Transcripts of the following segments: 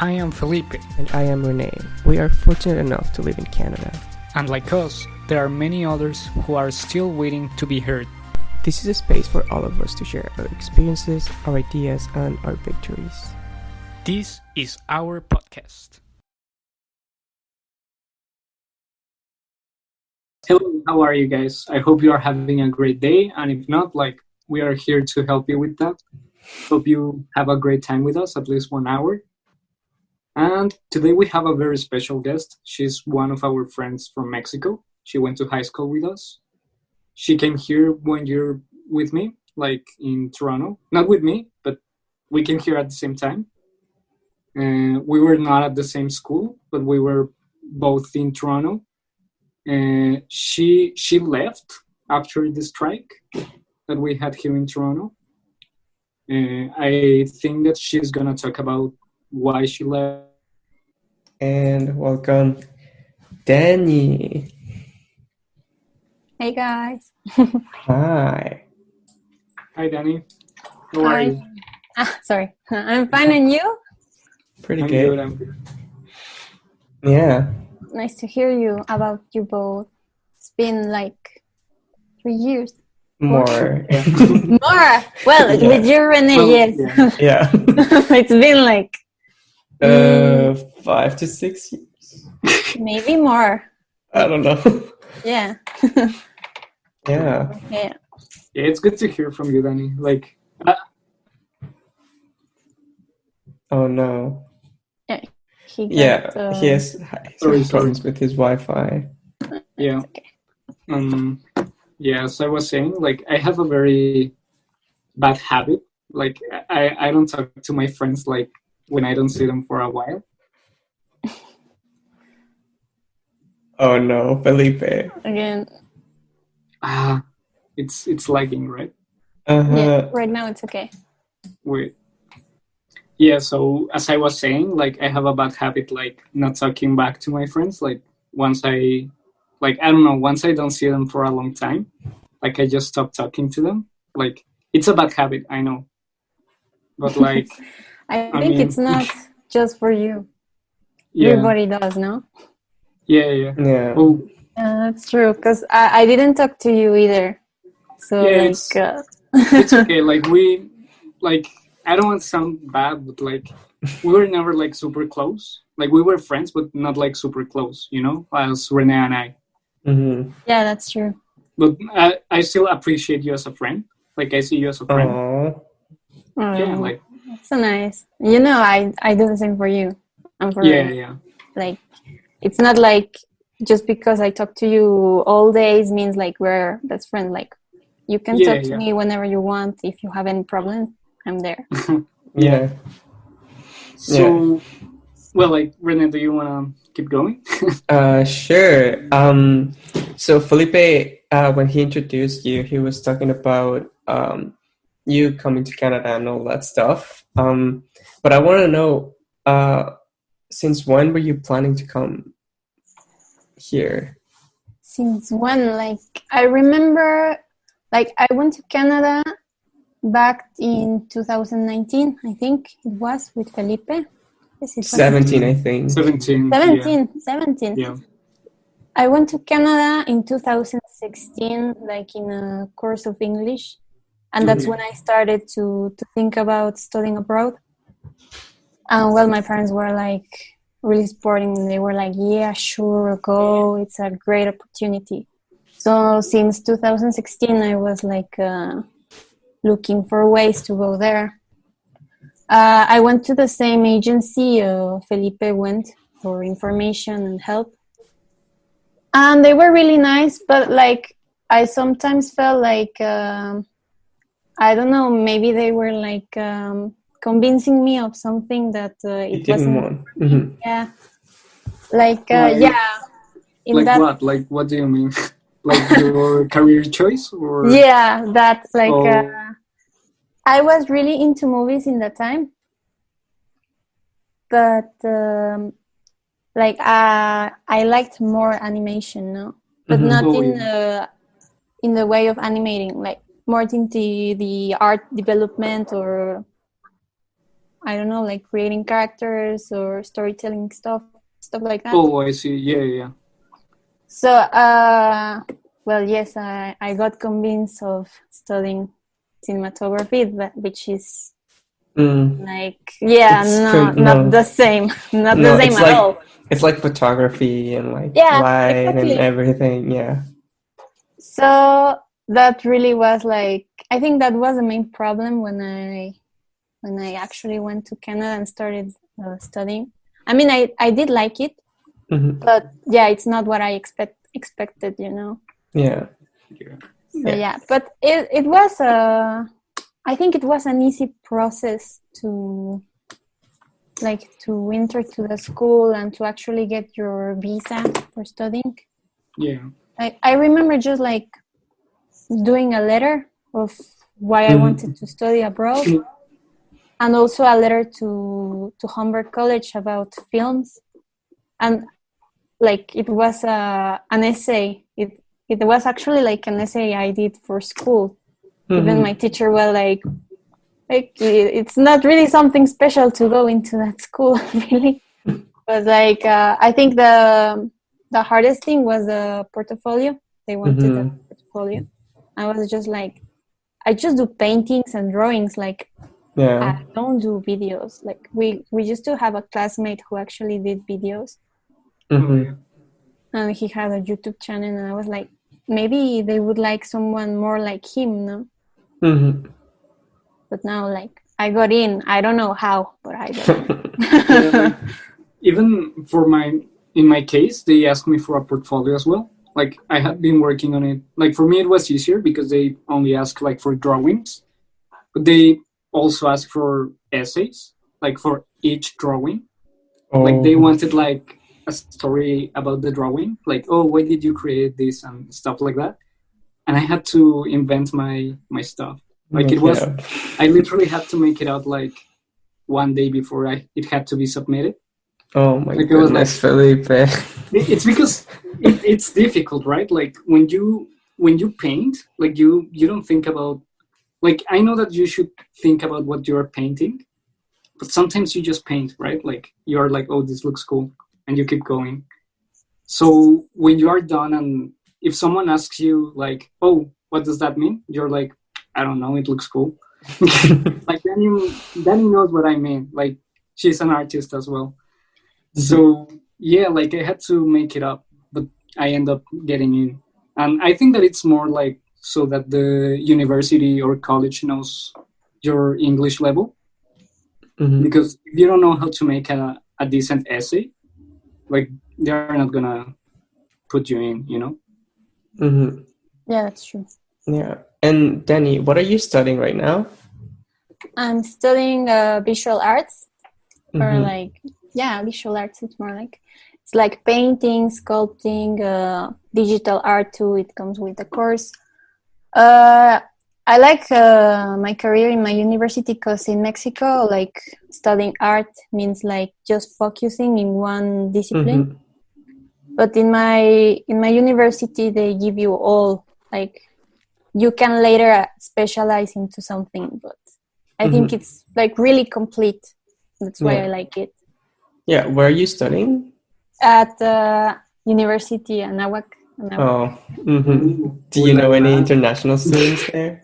I am Felipe, And I am Renee. We are fortunate enough to live in Canada. and like us, there are many others who are still waiting to be heard. This is a space for all of us to share our experiences, our ideas, and our victories. This is our podcast. Hello, how are you guys? I hope you are having a great day, and if not, we are here to help you with that. Hope you have a great time with us, at least 1 hour. And today we have a very special guest. She's one of our friends from Mexico. She went to high school with us. She came here 1 year with me, in Toronto. Not with me, but we came here at the same time. We were not at the same school, but we were both in Toronto. She left after the strike that we had here in Toronto. I think that she's gonna talk about why she left. And welcome, Dany. Hey guys. Hi. Hi, Dany. How are you? Sorry. I'm fine, and you? Pretty I'm good. good. I'm good. Yeah. Nice to hear you about you both. It's been 3 years. More. More. Well, Yeah. with you, Renee, Well, yes. Yeah. It's been 5 to 6 years. maybe more. I don't know. Yeah. Yeah. Yeah. Yeah, it's good to hear from you, Dany. Oh no. He got, Yeah. He has Sorry. problems with his Wi-Fi. Yeah. Okay. Yeah, as I was saying, I have a very bad habit. I don't talk to my friends when I don't see them for a while. Oh no, Felipe. Again. It's lagging, right? Yeah. Right now it's okay. Wait. Yeah, so as I was saying, I have a bad habit, not talking back to my friends. Once I don't know, once I don't see them for a long time, I just stop talking to them. It's a bad habit, I know. But I think mean, it's not just for you. yeah, Everybody does, no? yeah. Yeah. Oh, That's true, because I didn't talk to you either. So, yeah, it's okay. I don't want to sound bad, but we were never super close. We were friends, but not super close, as Renee and I. Mm-hmm. yeah, that's true. But I still appreciate you as a friend. I see you as a friend. Oh. Yeah, Oh, that's so nice. I do the same for you. And for yeah. it's not just because I talk to you all days means we're best friends. You can talk to me whenever you want. If you have any problem, I'm there. Yeah. So, well, Renee, do you want to keep going? Sure. So Felipe, when he introduced you, he was talking about you coming to Canada and all that stuff. But I want to know, since when were you planning to come here? Since when? I remember, I went to Canada back in 2019. I think it was with Felipe. Yes, it was 17, I think. 17. 17. Yeah. I went to Canada in 2016, in a course of English. And that's when I started to think about studying abroad. And my parents were really supporting. They were yeah, sure, go. It's a great opportunity. So since 2016, I was looking for ways to go there. I went to the same agency Felipe went for information and help. And they were really nice, but I sometimes felt I don't know, maybe they were convincing me of something that it didn't wasn't. want. Mm-hmm. Yeah. What? What do you mean? Your career choice? Or? Yeah, that I was really into movies in that time. But I liked more animation, no? But not in the way of animating, more into the art development or I don't know, like creating characters or storytelling stuff like that. Oh, I see. Yeah, yeah. So, well, yes, I got convinced of studying cinematography, which is like, yeah, not the same, not the same at all. It's like photography and like Yeah, light exactly. and everything. Yeah. So that really was like, I think that was the main problem when I actually went to Canada and started studying. I mean, I did like it, but yeah, it's not what I expected, you know. Yeah. So yeah, but it was I think it was an easy process to enter to the school and to actually get your visa for studying. Yeah. I remember just like doing a letter of why I wanted to study abroad, and also a letter to Humber College about films, and like it was an essay. It was actually like an essay I did for school. Even my teacher was like it's not really something special to go into that school, really. But like I think the hardest thing was the portfolio. They wanted a portfolio. I was just like, I just do paintings and drawings. Like, I don't do videos. Like we used to have a classmate who actually did videos, and he had a YouTube channel. And I was like, maybe they would like someone more like him, no? But now, like, I got in. I don't know how, but I got in. Yeah, like, even in my case, they asked me for a portfolio as well. Like, I had been working on it. Like, for me, it was easier because they only ask like for drawings, but they also ask for essays, like for each drawing. Like, they wanted like a story about the drawing, like, oh, why did you create this and stuff like that. And I had to invent my stuff. Like it was, I literally had to make it out like one day before it had to be submitted. Oh my goodness, Felipe. It's because it's difficult, right? Like when you paint, like you don't think about, like, I know that you should think about what you're painting, but sometimes you just paint, right? Like you're like, oh, this looks cool, and you keep going. So when you are done, and if someone asks you like, oh, what does that mean? You're like, I don't know, it looks cool. Like Dany knows what I mean. Like she's an artist as well. So yeah, like I had to make it up, but I end up getting in. And I think that it's more like so that the university or college knows your English level. Because if you don't know how to make a decent essay, like they're not gonna put you in, you know? Yeah, that's true. Yeah. And Dany, what are you studying right now? I'm studying visual arts, or like, yeah, visual arts. It's more like, it's like painting, sculpting, digital art too. It comes with the course. I like my career in my university because in Mexico, like studying art means like just focusing in one discipline. But in my university, they give you all, like, you can later specialize into something, but I think it's like really complete. That's why I like it. Yeah, where are you studying? At University Anáhuac. Oh, do you know any international students there?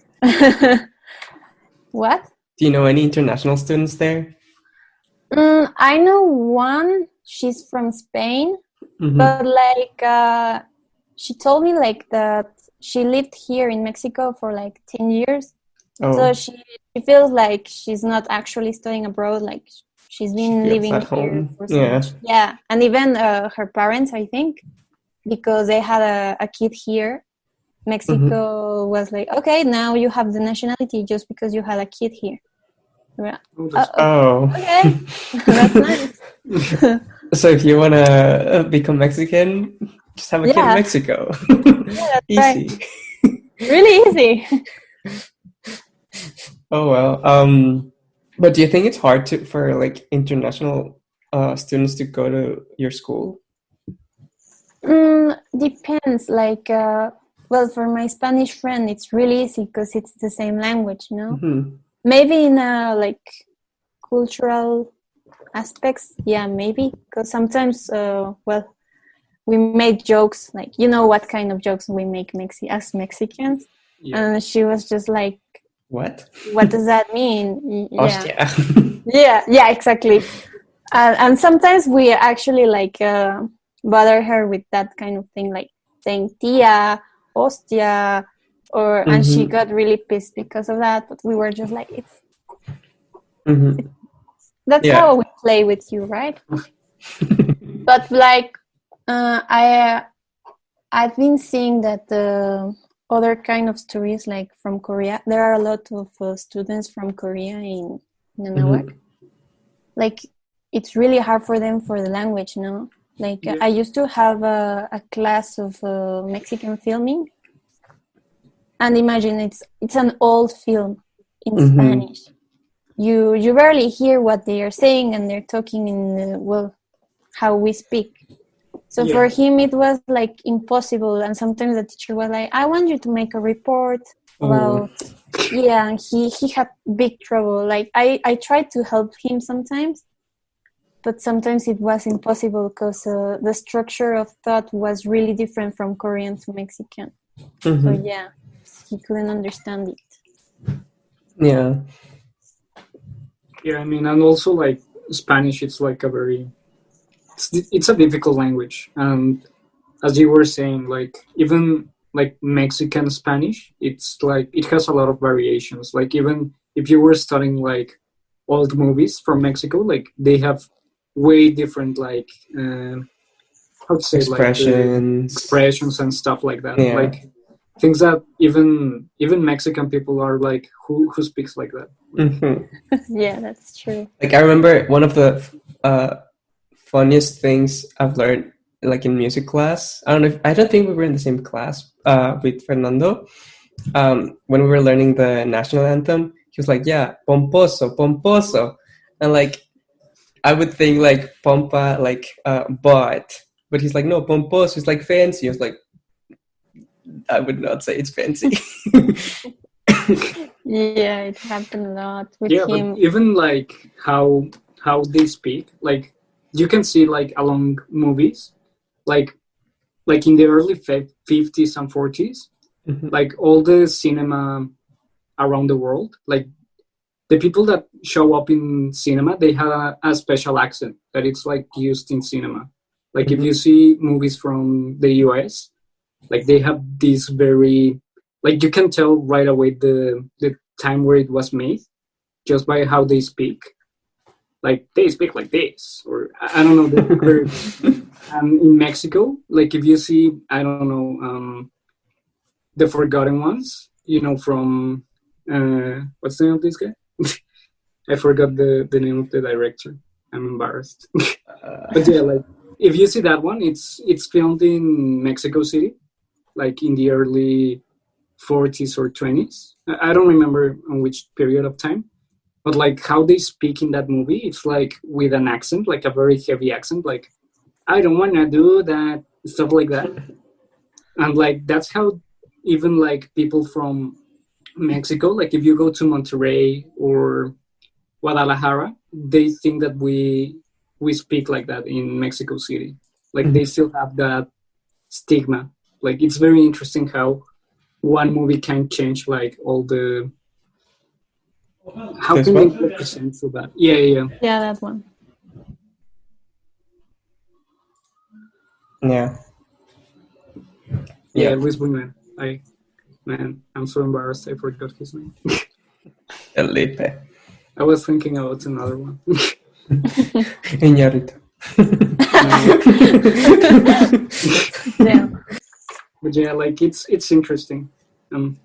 What? Do you know any international students there? I know one. She's from Spain, but like she told me like that she lived here in Mexico for like 10 years. So she feels like she's not actually studying abroad. Like she's been living here for so much. Yeah, and even her parents, I think, because they had a kid here, Mexico was like, okay, now you have the nationality just because you had a kid here. Okay, that's nice. So if you want to become Mexican, just have a kid in Mexico. Yeah, that's easy. Right. Really easy. Oh well. But do you think it's hard for like international students to go to your school? Depends. Like, well, for my Spanish friend, it's really easy because it's the same language, you know. Maybe in a like cultural aspects, yeah, maybe, because sometimes, we made jokes, like, you know what kind of jokes we make as Mexicans. Yeah. And she was just like, What? what does that mean? Yeah. Hostia. Yeah, exactly. And sometimes we actually like bother her with that kind of thing, like saying tia, hostia, and she got really pissed because of that. But we were just like, that's Yeah. how we play with you, right? But like, I've been seeing that the other kind of stories, like from Korea, there are a lot of students from Korea in Nanahuac. Like, it's really hard for them for the language, no? Like, Yeah. I used to have a class of Mexican filming, and imagine it's an old film in Spanish. You rarely hear what they are saying, and they're talking in how we speak. So for him, it was like impossible. And sometimes the teacher was like, I want you to make a report about, and he had big trouble. Like, I tried to help him sometimes, but sometimes it was impossible because the structure of thought was really different from Korean to Mexican. So yeah, he couldn't understand it. Yeah. Yeah, I mean, and also like Spanish, it's like it's a difficult language, and as you were saying, like even like Mexican Spanish, it's like it has a lot of variations. Like even if you were studying like old movies from Mexico, like they have way different like how to say expressions and stuff like that. Yeah. Like things that even Mexican people are like, who speaks like that? Yeah, that's true. Like I remember one of the funniest things I've learned, like in music class. I don't think we were in the same class with Fernando. When we were learning the national anthem, he was like, "Yeah, pomposo, pomposo," and like I would think like pompa, like but he's like, no, pomposo is like fancy. I was like, I would not say it's fancy. Yeah, it happened a lot with him. But even like how they speak, like you can see like along movies, like in the early 50s and 40s, like all the cinema around the world, like the people that show up in cinema, they have a special accent that it's like used in cinema. Like if you see movies from the US, like they have this very, like you can tell right away the time where it was made just by how they speak. Like they speak like this, or I don't know. They speak very. In Mexico, like if you see, I don't know, The Forgotten Ones, you know, from what's the name of this guy? I forgot the name of the director. I'm embarrassed. But yeah, like if you see that one, it's filmed in Mexico City, like in the early 40s or 20s. I don't remember on which period of time, but like how they speak in that movie, it's like with an accent, like a very heavy accent, like I don't want to do that, stuff like that. And like that's how even like people from Mexico, like if you go to Monterrey or Guadalajara, they think that we speak like that in Mexico City. Like they still have that stigma. Like it's very interesting how one movie can change like all the how This can one? they represent for that? Yeah, that one. Yeah, Luis Buñuel. I'm so embarrassed. I forgot his name. Felipe. I was thinking about another one. Iñárritu. Yeah. But yeah, like it's interesting. And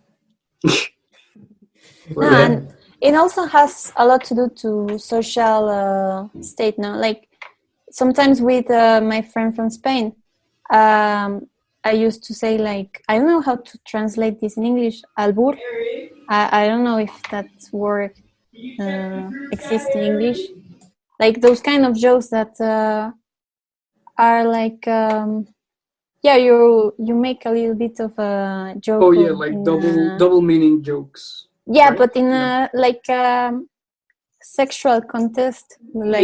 it also has a lot to do to social state now. Like sometimes with my friend from Spain, I used to say like, I don't know how to translate this in English, albur. I don't know if that word exists in English. Like those kind of jokes that are like, you make a little bit of a joke. Oh yeah, like double meaning jokes. Yeah, right? but in like sexual contest. Like,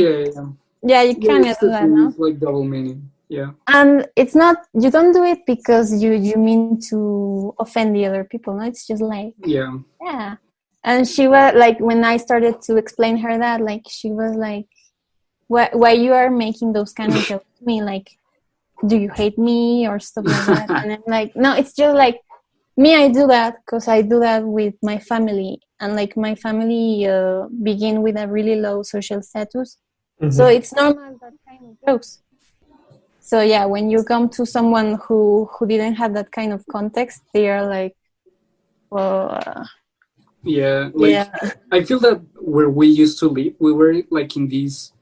yeah. you can It's do the that, thing, no? it's like double meaning. Yeah. And it's not, you don't do it because you mean to offend the other people, no? It's just like, Yeah. And she was like, when I started to explain her that, like, she was like, why you are making those kind of jokes to me? Like, do you hate me or stuff like that? And I'm like, no, it's just like, me, I do that because I do that with my family. And like my family begin with a really low social status. So it's normal, that kind of jokes. So yeah, when you come to someone who didn't have that kind of context, they are like, well, yeah, like I feel that where we used to live, we were like in these,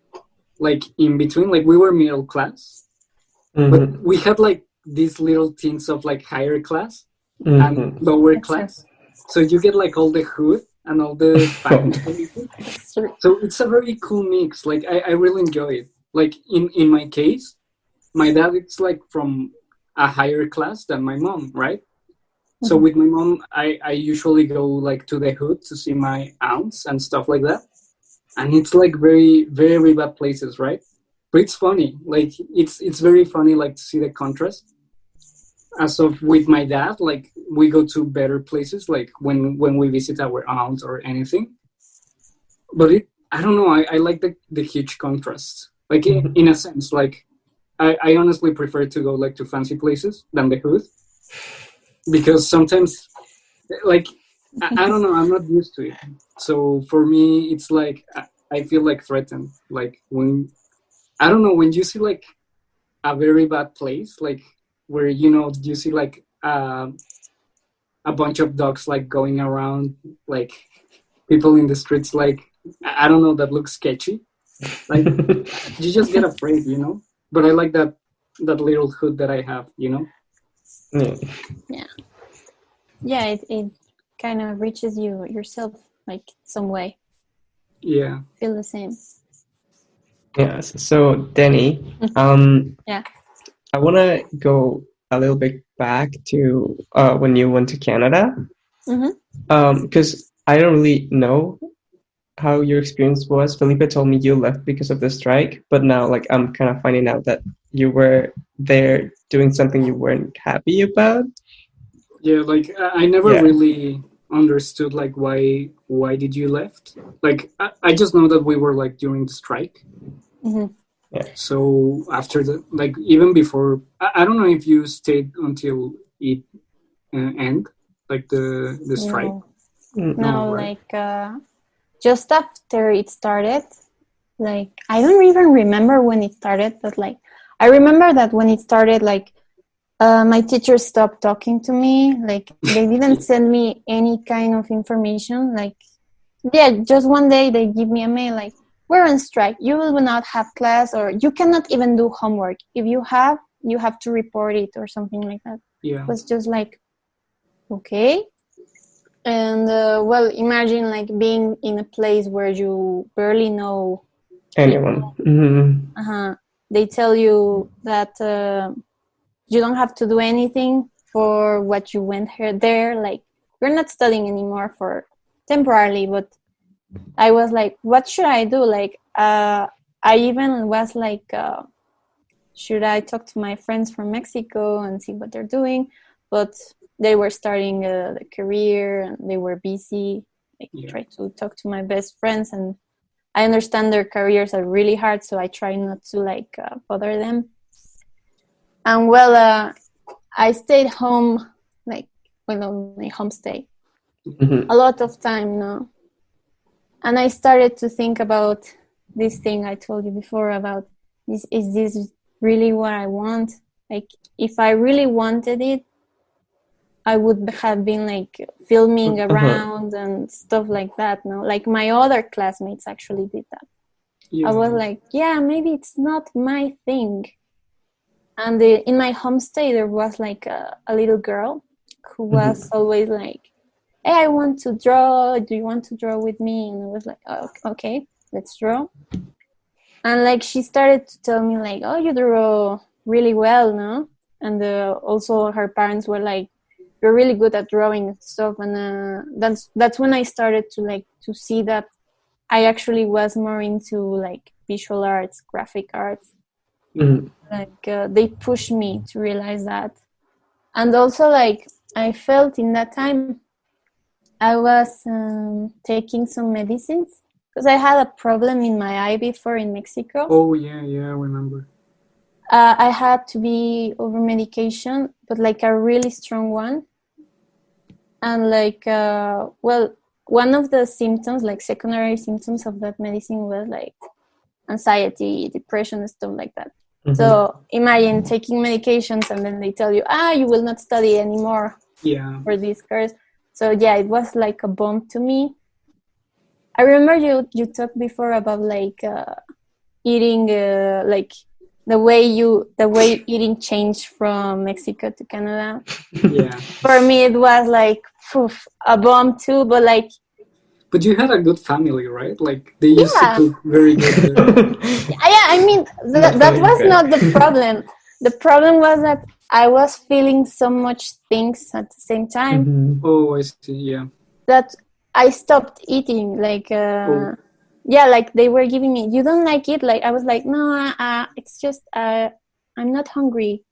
like in between, like we were middle class, but we had like these little tints of like higher class and lower class. So you get like all the hood and all the so it's a very cool mix. Like I really enjoy it. Like in my case, my dad is like from a higher class than my mom, right? So with my mom, I usually go like to the hood to see my aunts and stuff like that. And it's like very, very bad places, right? But it's funny. Like it's very funny like to see the contrast. As of with my dad, like we go to better places like when we visit our aunts or anything. But I don't know, I like the huge contrast. Like in a sense, like I honestly prefer to go like to fancy places than the hood. Because sometimes, like, I don't know, I'm not used to it. So for me, it's like, I feel like threatened. Like when, I don't know, when you see like a very bad place, like where, you see like a bunch of dogs like going around, like people in the streets, like, I don't know, that looks sketchy. Like you just get afraid, But I like that little hood that I have, Yeah, it kind of reaches you yourself, like some way. Yeah. Feel the same. Yes. So Dany, yeah, I want to go a little bit back to when you went to Canada, because I don't really know how your experience was. Felipe told me you left because of the strike, but now like I'm kind of finding out that you were there doing something you weren't happy about. Yeah, like I never really understood like why did you left? Like I just know that we were like during the strike. Yeah. So after the, like even before, I don't know if you stayed until it end, like the strike. No, right? like just after it started. Like I don't even remember when it started, but like I remember that when it started, like my teacher stopped talking to me. Like they didn't send me any kind of information. Like just one day they give me a mail like, we're on strike, you will not have class, or you cannot even do homework. If you have to report it or something like that. It was just like, okay. And well, imagine like being in a place where you barely know anyone. They tell you that you don't have to do anything for what you went there. Like you're not studying anymore for temporarily. But I was like, what should I do? Like I even was like, should I talk to my friends from Mexico and see what they're doing? But they were starting the career and they were busy. I tried to talk to my best friends, and I understand their careers are really hard, so I try not to like bother them. And well, I stayed home, like on my homestay, a lot of time now. And I started to think about this thing I told you before about this. Is this really what I want? Like, if I really wanted it, I would have been like filming around and stuff like that. No, like my other classmates actually did that. I was like, maybe it's not my thing. And in my homestay, there was like a little girl who was always like, hey, I want to draw. Do you want to draw with me? And I was like, oh, okay, let's draw. And like she started to tell me like, oh, you draw really well, no? And also her parents were like, you're really good at drawing and stuff. And that's when I started to like to see that I actually was more into like visual arts, graphic arts. Mm. Like they pushed me to realize that. And also like I felt in that time I was taking some medicines because I had a problem in my eye before in Mexico. Oh yeah, I remember. I had to be over medication, but like a really strong one. And like, one of the symptoms, like secondary symptoms of that medicine was like anxiety, depression, stuff like that. Mm-hmm. So imagine taking medications and then they tell you, you will not study anymore for this course. So yeah, it was like a bomb to me. I remember you talked before about like eating, like the way eating changed from Mexico to Canada. Yeah. For me, it was like a bomb too, but like. But you had a good family, right? Like they used to cook very good. Yeah, I mean that was not the problem. The problem was that I was feeling so much things at the same time. Mm-hmm. Oh, I see. Yeah. That I stopped eating. Like, yeah, like they were giving me. You don't like it? Like I was like, no, it's just I'm not hungry.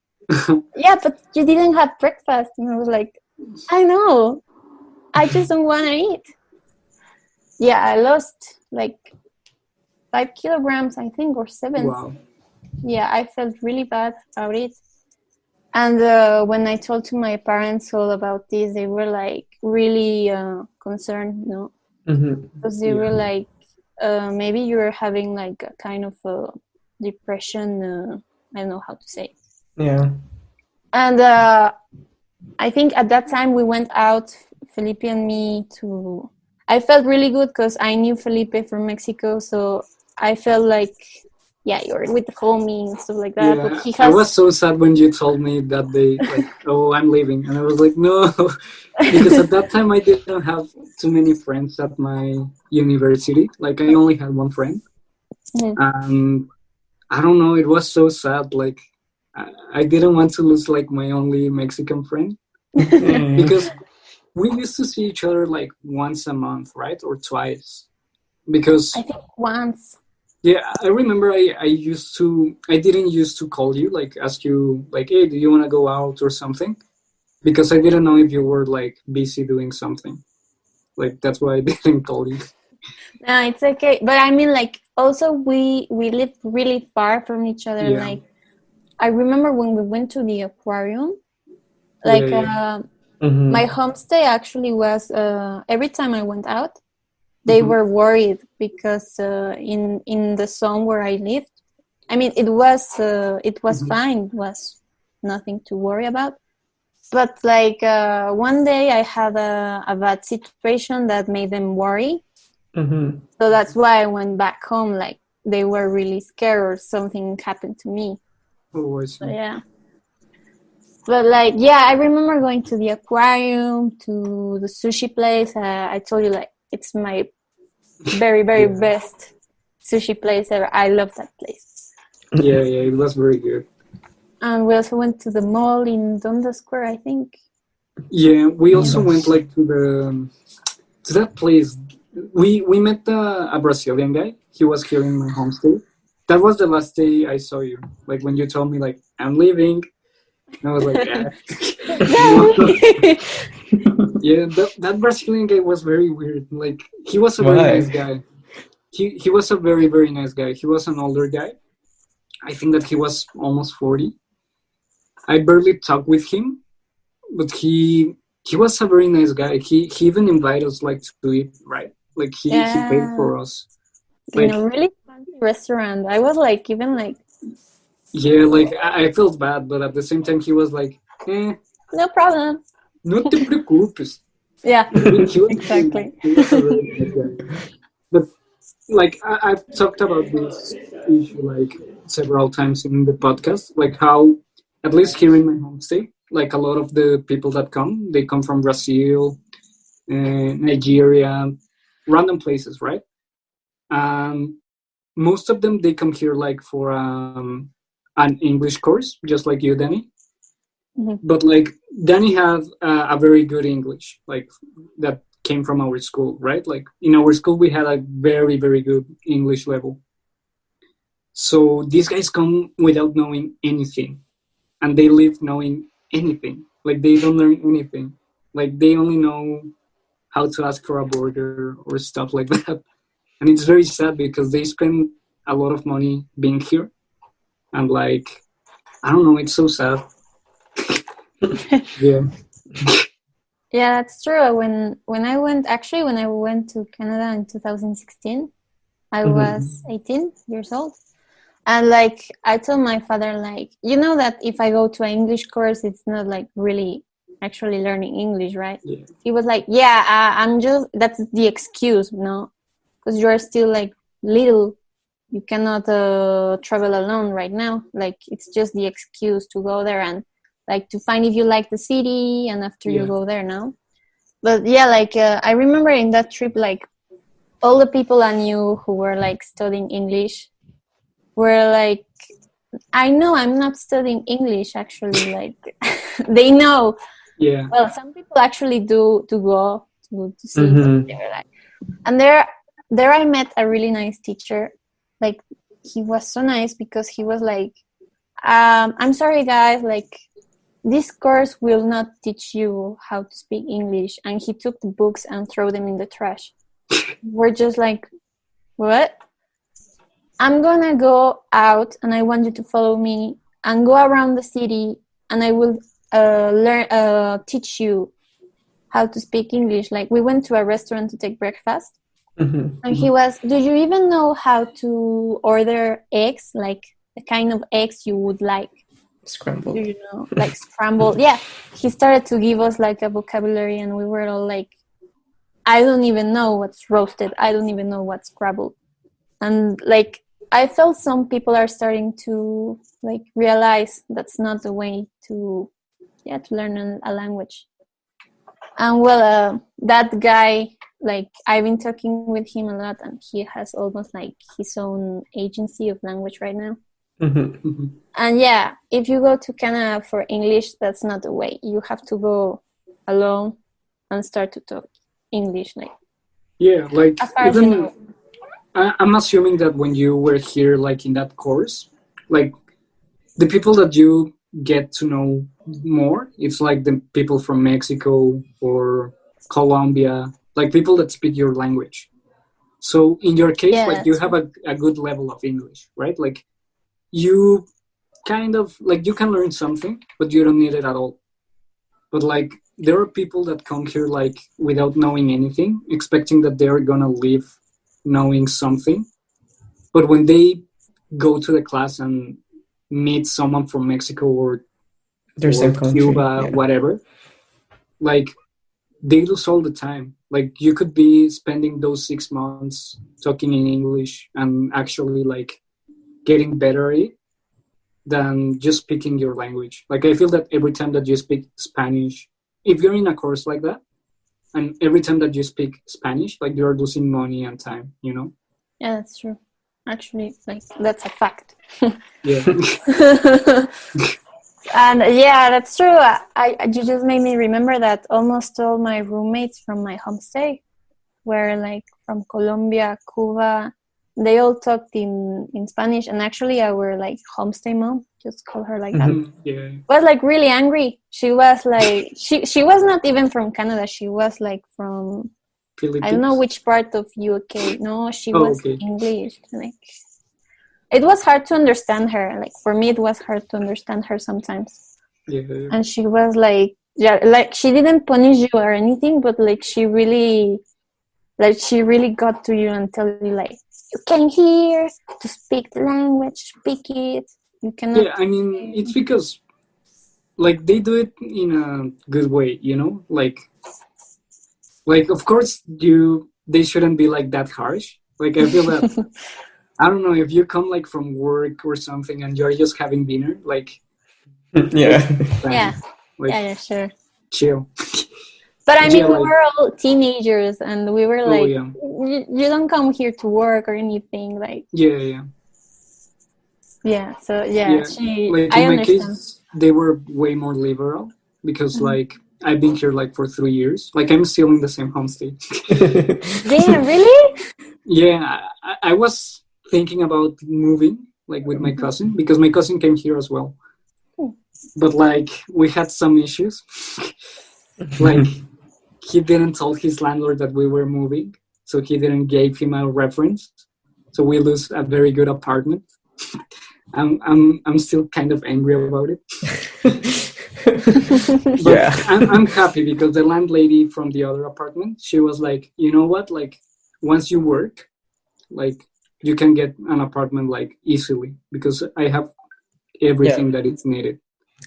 Yeah, but you didn't have breakfast, and I was like, I know, I just don't want to eat. Yeah, I lost like 5 kilograms, I think, or 7. Wow. Yeah, I felt really bad about it. And when I told to my parents all about this, they were like really concerned, you know, because they were like, maybe you're having like a kind of a depression. I don't know how to say. Yeah. And I think at that time we went out, Felipe and me, to. I felt really good because I knew Felipe from Mexico, so I felt like, yeah, you're with the homie and stuff like that. Yeah, but I was so sad when you told me that day, like, oh, I'm leaving. And I was like, no, because at that time I didn't have too many friends at my university. Like, I only had one friend. Mm-hmm. And I don't know, it was so sad. Like, I didn't want to lose, like, my only Mexican friend. Because we used to see each other, like, once a month, right? Or twice. Because... I think once. Yeah, I remember I didn't used to call you, like, ask you, like, hey, do you want to go out or something? Because I didn't know if you were, like, busy doing something. Like, that's why I didn't call you. No, it's okay. But I mean, like, also we lived really far from each other. Yeah. Like, I remember when we went to the aquarium, like, my homestay actually was, every time I went out, they were worried because in the zone where I lived, I mean, it was fine. It was nothing to worry about. But like one day I had a bad situation that made them worry. So that's why I went back home. Like they were really scared or something happened to me. Oh, I see. So, yeah. But like, yeah, I remember going to the aquarium, to the sushi place. I told you, like, it's my very, very best sushi place ever. I love that place. Yeah, it was very good. And we also went to the mall in Donda Square, I think. Yeah, we also went like to that place. We met a Brazilian guy. He was here in my homestay. That was the last day I saw you. Like when you told me, like, I'm leaving. And I was like, yeah. Yeah, that Brazilian guy was very weird. Like, he was a very nice guy. He was a very, very nice guy. He was an older guy. I think that he was almost 40. I barely talked with him, but he was a very nice guy. He even invited us, like, to eat, right? Like, he paid for us. Like, in a really fancy restaurant. I was like, even like... Yeah, like, I felt bad, but at the same time, he was like, no problem. No te preocupes. Yeah, exactly. He was a really nice guy. But, like, I've talked about this issue, like, several times in the podcast, like how, at least here in my homestay, like a lot of the people that come, they come from Brazil, Nigeria, random places, right? Most of them, they come here like for an English course, just like you, Dany. But like Dany has a very good English, like that came from our school, right? Like in our school, we had a very, very good English level. So these guys come without knowing anything, and they leave knowing anything. Like they don't learn anything. Like they only know how to ask for a burger or stuff like that. And it's very sad because they spend a lot of money being here. And like, I don't know, it's so sad. Yeah. Yeah, that's true. When I went to Canada in 2016, I was 18 years old. And like I told my father, like, you know that if I go to an English course, it's not like really actually learning English, right? Yeah. He was like, yeah, I'm just, that's the excuse, no? Because you're still like little. You cannot travel alone right now. Like it's just the excuse to go there and like to find if you like the city and after you go there now. But yeah, like I remember in that trip, like all the people I knew who were like studying English were like, I know I'm not studying English actually, like they know. Yeah. Well, some people actually do to go to see they're like, and there I met a really nice teacher. Like he was so nice because he was like, I'm sorry guys, like this course will not teach you how to speak English. And he took the books and threw them in the trash. We're just like, what? I'm gonna go out and I want you to follow me and go around the city and I will teach you how to speak English. Like we went to a restaurant to take breakfast and he was, do you even know how to order eggs? Like the kind of eggs you would like? Scrambled. You know, like scrambled. Yeah. He started to give us like a vocabulary and we were all like, I don't even know what's roasted. I don't even know what's scrambled. And like, I felt some people are starting to like realize that's not the way to learn a language. And well, that guy, like I've been talking with him a lot and he has almost like his own agency of language right now. And yeah, if you go to Canada for English, that's not the way. You have to go alone and start to talk English. Like yeah, like as far as you know. I'm assuming that when you were here, like in that course, like the people that you get to know more, it's like the people from Mexico or Colombia, like people that speak your language. So in your case, like you have a good level of English, right? Like you kind of like you can learn something, but you don't need it at all. But like there are people that come here like without knowing anything, expecting that they're gonna leave knowing something. But when they go to the class and meet someone from Mexico or Cuba, whatever, like they lose all the time. Like you could be spending those 6 months talking in English and actually like getting better at it than just speaking your language. Like I feel that every time that you speak Spanish, if you're in a course like that, and every time that you speak Spanish, like you're losing money and time, you know? Yeah, that's true. Actually, like that's a fact. Yeah. And yeah, that's true. You just made me remember that almost all my roommates from my homestay were like from Colombia, Cuba. They all talked in Spanish, and actually our like homestay mom, just call her like that, was like really angry. She was like she was not even from Canada. She was like from Philippines? I don't know which part of UK. No, she was English. Like it was hard to understand her. Like for me, it was hard to understand her sometimes. Yeah. And she was like, like she didn't punish you or anything, but like she really got to you and tell you like, you came here to speak the language, speak it. You cannot. Yeah, I mean, it's because like they do it in a good way, you know? Like of course they shouldn't be like that harsh. Like I feel that I don't know if you come like from work or something and you're just having dinner, like yeah, sure, chill. But I mean, we were all teenagers, and we were like, you don't come here to work or anything, like. Yeah. So like I in my understand. case, they were way more liberal because like I've been here like for 3 years. Like I'm still in the same homestay. Damn, really? Yeah, I was thinking about moving like with my cousin because my cousin came here as well. But like we had some issues. Like he didn't tell his landlord that we were moving, so he didn't give him a reference. So we lose a very good apartment. I'm still kind of angry about it. But Yeah. I'm happy because the landlady from the other apartment, she was like, you know what, like once you work, like you can get an apartment like easily because I have everything that is needed.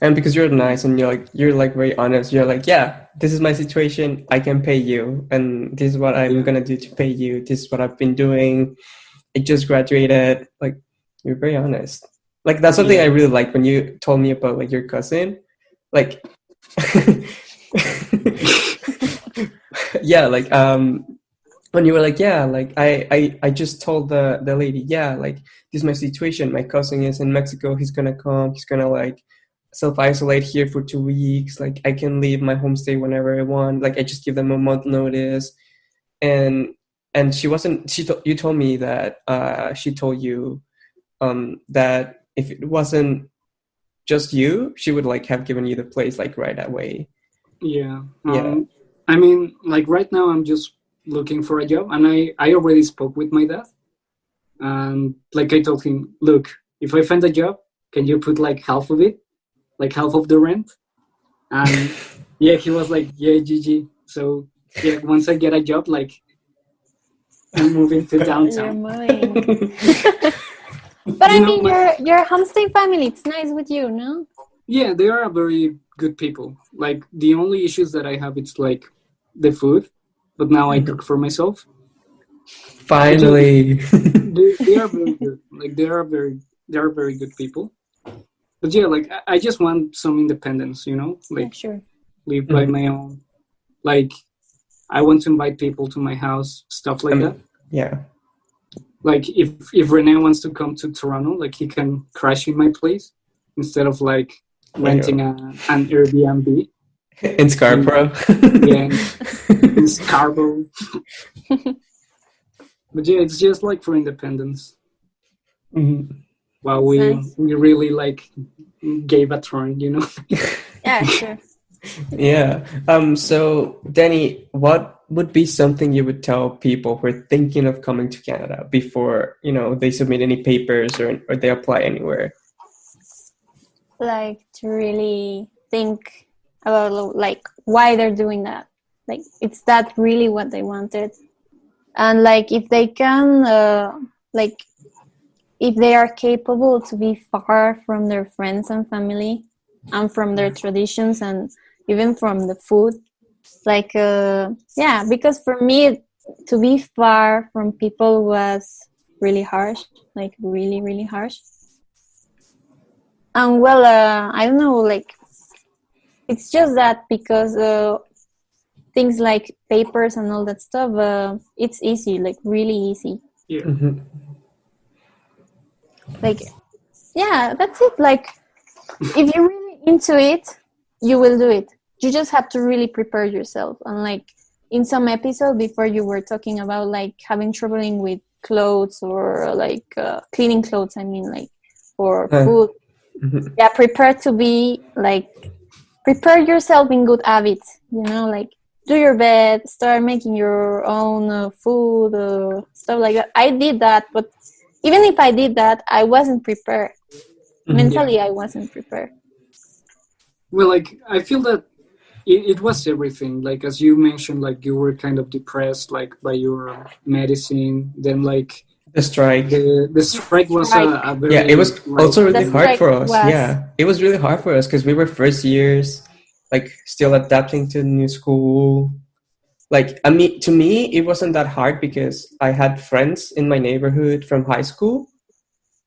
And because you're nice and you're like very honest, you're like, yeah, this is my situation. I can pay you, and this is what I'm gonna do to pay you. This is what I've been doing. I just graduated. Like, you're very honest. Like that's something I really like when you told me about like your cousin. Like, yeah, like when you were like, yeah, like I just told the lady, yeah, like this is my situation. My cousin is in Mexico. He's gonna come. He's gonna like self-isolate here for 2 weeks. Like I can leave my homestay whenever I want. Like I just give them a month notice. And she wasn't. You told me that she told you that if it wasn't just you, she would like have given you the place like right away. Yeah. I mean, like right now I'm just looking for a job, and I already spoke with my dad, and like I told him, look, if I find a job, can you put like half of it, like half of the rent? And yeah, he was like, yeah, GG. So yeah, once I get a job, like I'm moving to downtown. You're moving. But I mean, your homestay family, it's nice with you, no? Yeah, they are very good people. Like the only issues that I have, it's like the food, but now I cook for myself. Finally. They are very good. Like they are very good people. But yeah, like I just want some independence, you know, like sure. Live by my own. Like I want to invite people to my house, stuff like that. Yeah. Like if Rene wants to come to Toronto, like he can crash in my place instead of like renting an Airbnb in Scarborough. In Scarborough. But yeah, it's just like for independence. Mm-hmm. Wow, we really like gave a turn, you know. Yeah, sure. Yeah. So Dany, what would be something you would tell people who are thinking of coming to Canada before, they submit any papers or they apply anywhere? Like to really think about like why they're doing that. Like, is that really what they wanted? And like if they can, like if they are capable to be far from their friends and family and from their traditions and even from the food. Like, because for me, to be far from people was really harsh, like really, really harsh. And well, I don't know, like, it's just that because things like papers and all that stuff, it's easy, like really easy. Yeah. Mm-hmm. Like, yeah, that's it. Like, if you're really into it, you will do it. You just have to really prepare yourself. And like in some episode before, you were talking about like having troubling with clothes or like cleaning clothes. I mean, like, or food. Mm-hmm. Yeah, prepare yourself in good habits. Like do your bed, start making your own food, stuff like that. I did that, but even if I did that, I wasn't prepared. Mentally, I wasn't prepared. Well, like, I feel that it was everything. Like, as you mentioned, like, you were kind of depressed, like, by your medicine. Then, like, the strike. The strike was a very... Yeah, it was also really hard for us. Was... Yeah, it was really hard for us because we were first years, like, still adapting to the new school. Like, I mean, to me, it wasn't that hard because I had friends in my neighborhood from high school.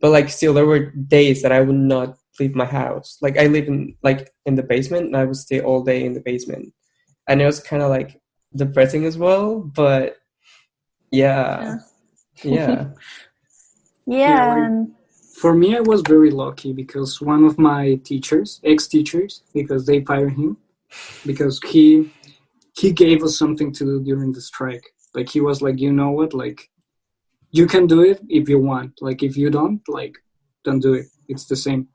But, like, still, there were days that I would not leave my house. Like, I live in the basement, and I would stay all day in the basement. And it was kind of, like, depressing as well. But, yeah. Yeah. Like, for me, I was very lucky because one of my teachers, ex-teachers, because they fired him, because he gave us something to do during the strike. Like he was like, you know what, like you can do it if you want. Like if you don't, like don't do it. It's the same.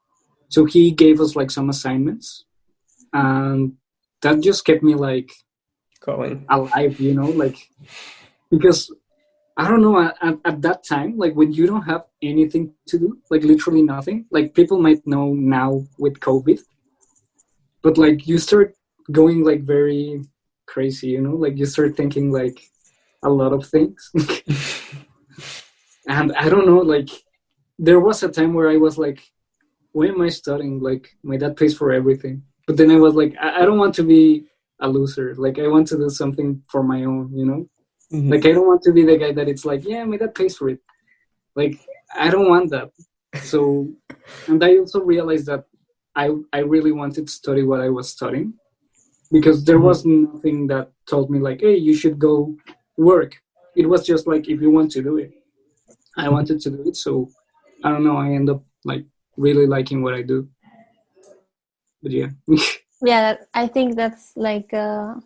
So he gave us like some assignments, and that just kept me like Going. alive, you know, like because I don't know at that time, like when you don't have anything to do, like literally nothing. Like people might know now with COVID, but like you start going like very crazy, you know, like you start thinking like a lot of things. And I don't know, like there was a time where I was like, why am I studying? Like my dad pays for everything. But then I was like, I don't want to be a loser. Like I want to do something for my own, you know? Mhm. Like I don't want to be the guy that it's like, yeah, my dad pays for it. Like I don't want that. So, and I also realized that I really wanted to study what I was studying, because there was nothing that told me like, hey, you should go work. It was just like, if you want to do it. I wanted to do it, so I don't know, I end up like really liking what I do. But yeah. Yeah, I think that's like the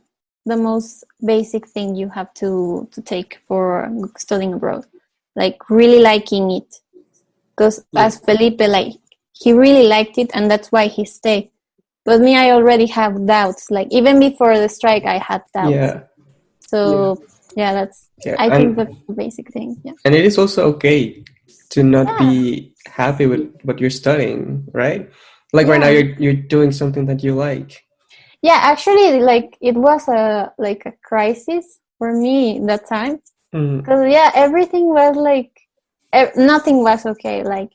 most basic thing you have to take for studying abroad, like really liking it. Because as Felipe, like he really liked it, and that's why he stayed. But me, I already have doubts. Like even before the strike, I had doubts. Yeah. So yeah, that's. Yeah. I think that's the basic thing. Yeah. And it is also okay to not Yeah. be happy with what you're studying, right? Like right now, you're doing something that you like. Yeah, actually, like it was a crisis for me that time, because everything was like nothing was okay. Like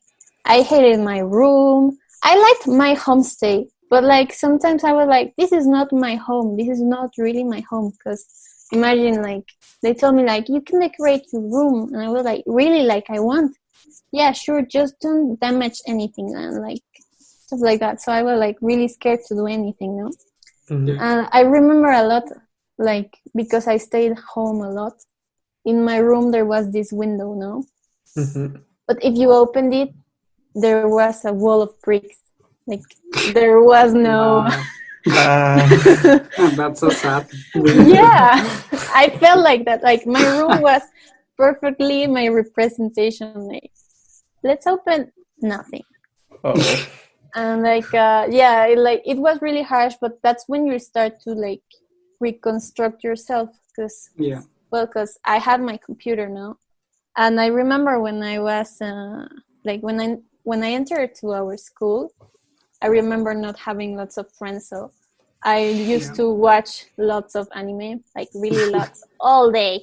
I hated my room. I liked my homestay, but like sometimes I was like, this is not my home. This is not really my home. Because imagine, like they told me like you can decorate your room, and I was like, really, like I want. Yeah, sure, just don't damage anything and like stuff like that. So I was like really scared to do anything, no. And I remember a lot, like because I stayed home a lot. In my room there was this window, no. But if you opened it, there was a wall of bricks. Like there was no. That's so sad. Yeah, I felt like that. Like my room was perfectly my representation. Like, let's open nothing. Oh. And like it was really harsh, but that's when you start to like reconstruct yourself, because I had my computer now, and I remember when I was like when I entered to our school, I remember not having lots of friends, so I used to watch lots of anime, like really lots, all day.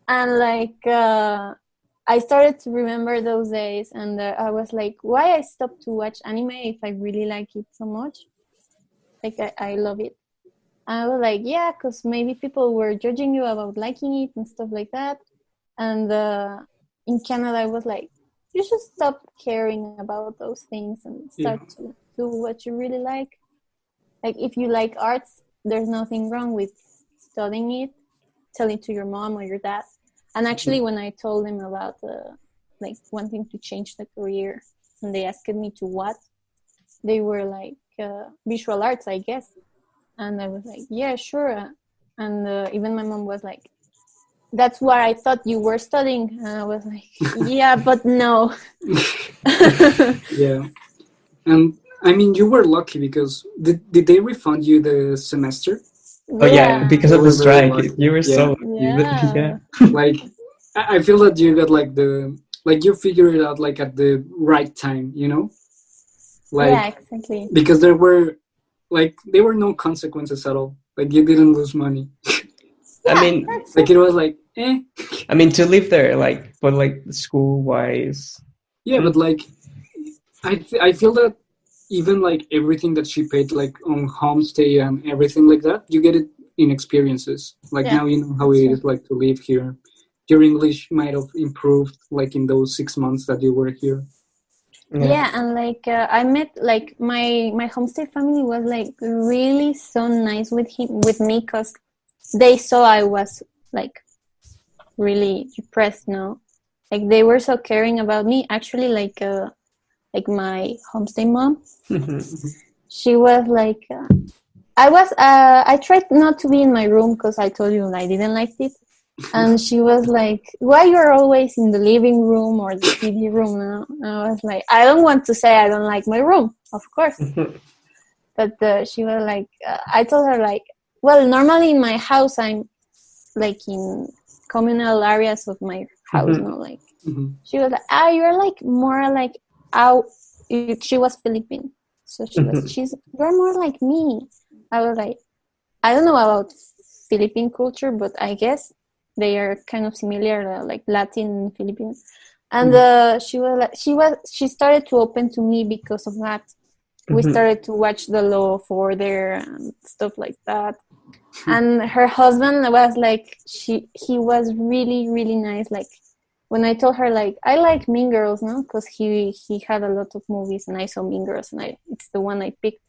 And like I started to remember those days, and I was like, why I stopped to watch anime if I really like it so much? Like I love it. I was like, yeah, because maybe people were judging you about liking it and stuff like that. And in Canada, I was like, you should stop caring about those things and start to do what you really like. Like if you like arts, there's nothing wrong with studying it, tell it to your mom or your dad. And actually, when I told them about like wanting to change the career, and they asked me to what, they were like visual arts, I guess. And I was like, yeah, sure. And even my mom was like, that's what I thought you were studying. And I was like, yeah, but no. Yeah. And I mean, you were lucky because did they refund you the semester? Oh yeah, because of the strike, you were so lucky. yeah. Like I feel that you got like you figured it out like at the right time, you know? Like, yeah, exactly. Because there were no consequences at all. Like you didn't lose money. I mean, like it was like, eh. I mean, to live there, like, but like school wise. Yeah, but like, I feel that even like everything that she paid, like on homestay and everything like that, you get it in experiences. Like now you know how it is like to live here. Your English might have improved like in those 6 months that you were here. Yeah, and like I met like my homestay family was like really so nice with me, because they saw I was like really depressed, no? Like they were so caring about me. Actually, like my homestay mom, she was like I tried not to be in my room because I told you I didn't like it. And she was like, why you're always in the living room or the TV room now? And I was like, I don't want to say I don't like my room, of course. But she was like, I told her like, well, normally in my house, I'm like in communal areas of my house, no? Like, she was like, you're like more like out. She was Philippine. So you're more like me. I was like, I don't know about Philippine culture, but I guess they are kind of similar, like Latin and Philippine. And she started to open to me because of that. We started to watch The Law of Order and stuff like that. And her husband was like, he was really, really nice. Like when I told her like, I like Mean Girls, no? Because he had a lot of movies and I saw Mean Girls and it's the one I picked.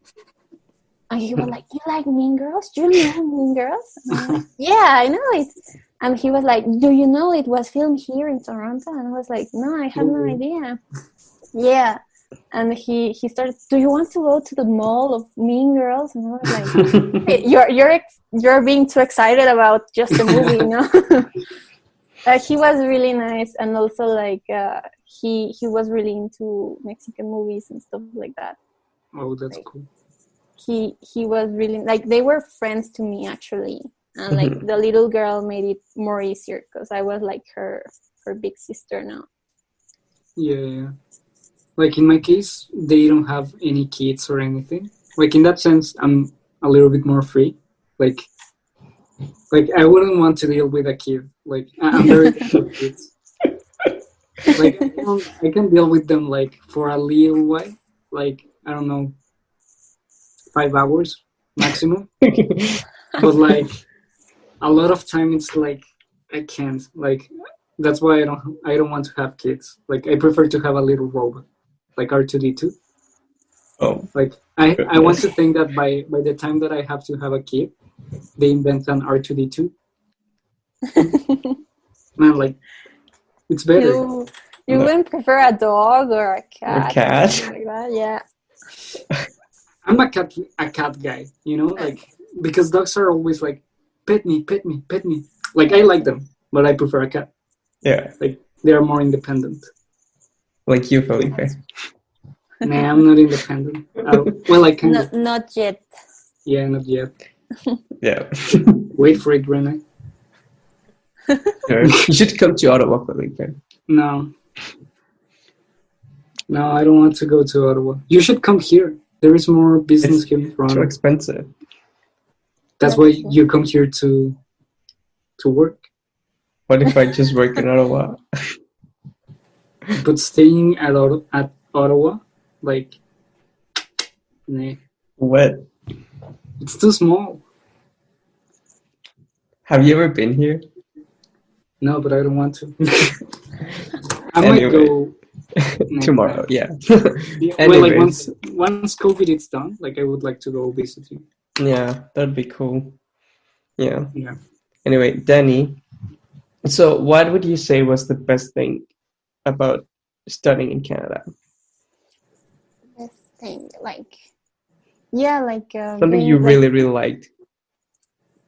And he was like, you like Mean Girls? You know Mean Girls? And I'm like, yeah, I know it. And he was like, do you know it was filmed here in Toronto? And I was like, no, I had no idea. Yeah. And he started, do you want to go to the mall of Mean Girls? And I was like, hey, you're being too excited about just the movie, you know? He was really nice. And also like he was really into Mexican movies and stuff like that. Oh, that's like, cool. He was really like, they were friends to me actually, and like the little girl made it more easier because I was like her big sister now. Yeah. Like in my case, they don't have any kids or anything. Like in that sense, I'm a little bit more free. Like I wouldn't want to deal with a kid. Like I'm very good with kids. Like I can deal with them like for a little while. Like I don't know, 5 hours maximum. But like a lot of time it's like I can't. Like that's why I don't want to have kids. Like I prefer to have a little robot, like R2D2. Oh, like I want to think that by the time that I have to have a kid, they invent an R2D2. Man, like it's better. You wouldn't prefer a dog or a cat? A cat? Or something like that? Yeah. I'm a cat guy, you know, like because dogs are always like pet me. Like I like them, but I prefer a cat. Yeah. Like they are more independent. Like you, Felipe. Nah, I'm not independent. Well, I can. Not yet. Yeah, not yet. Yeah. Wait for it, Rene. Sure. You should come to Ottawa, Felipe. No, I don't want to go to Ottawa. You should come here. There is more business here in Toronto. Too expensive. That's why you come here to work. What if I just work in Ottawa? But staying at Ottawa, like, nah. What? It's too small. Have you ever been here? No, but I don't want to. I might go tomorrow. Yeah. Well, like once COVID is done, like I would like to go visit you. Yeah, that'd be cool. Yeah. Yeah. Anyway, Dany, so what would you say was the best thing about studying in Canada? Best thing, like, yeah, like something you really, really liked.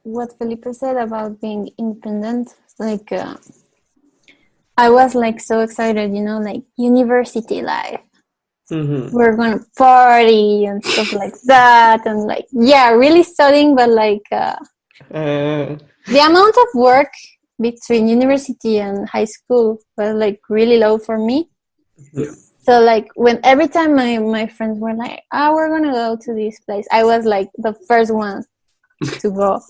What Felipe said about being independent, like I was like so excited, you know, like university life. Mm-hmm. We're gonna party and stuff like that, and like really studying, but like the amount of work between university and high school was like really low for me. Yeah. So like when every time my friends were like, we're gonna go to this place, I was like the first one to go.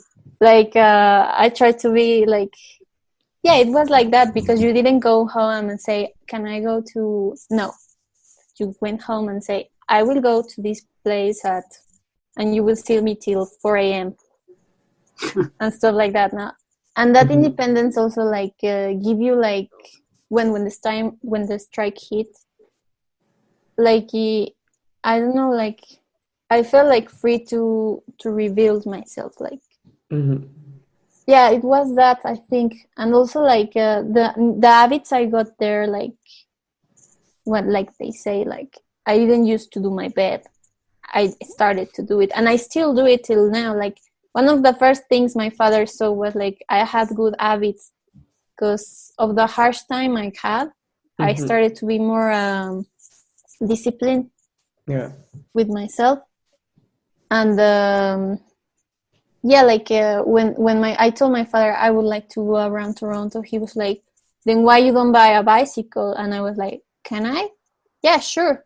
Like I tried to be like, it was like that because you didn't go home and say, can I go to, no, you went home and say, I will go to this place and you will see me till 4 a.m. and stuff like that now. And that independence also like give you like when the strike hit, like I don't know, like I felt like free to rebuild myself, like it was that, I think. And also like the habits I got there, like what like they say, like I didn't used to do my bed. I started to do it, and I still do it till now. Like, one of the first things my father saw was like I had good habits because of the harsh time I had. I started to be more disciplined with myself, and when I told my father I would like to go around Toronto, he was like, then why you don't buy a bicycle? And I was like, can I? Yeah, sure.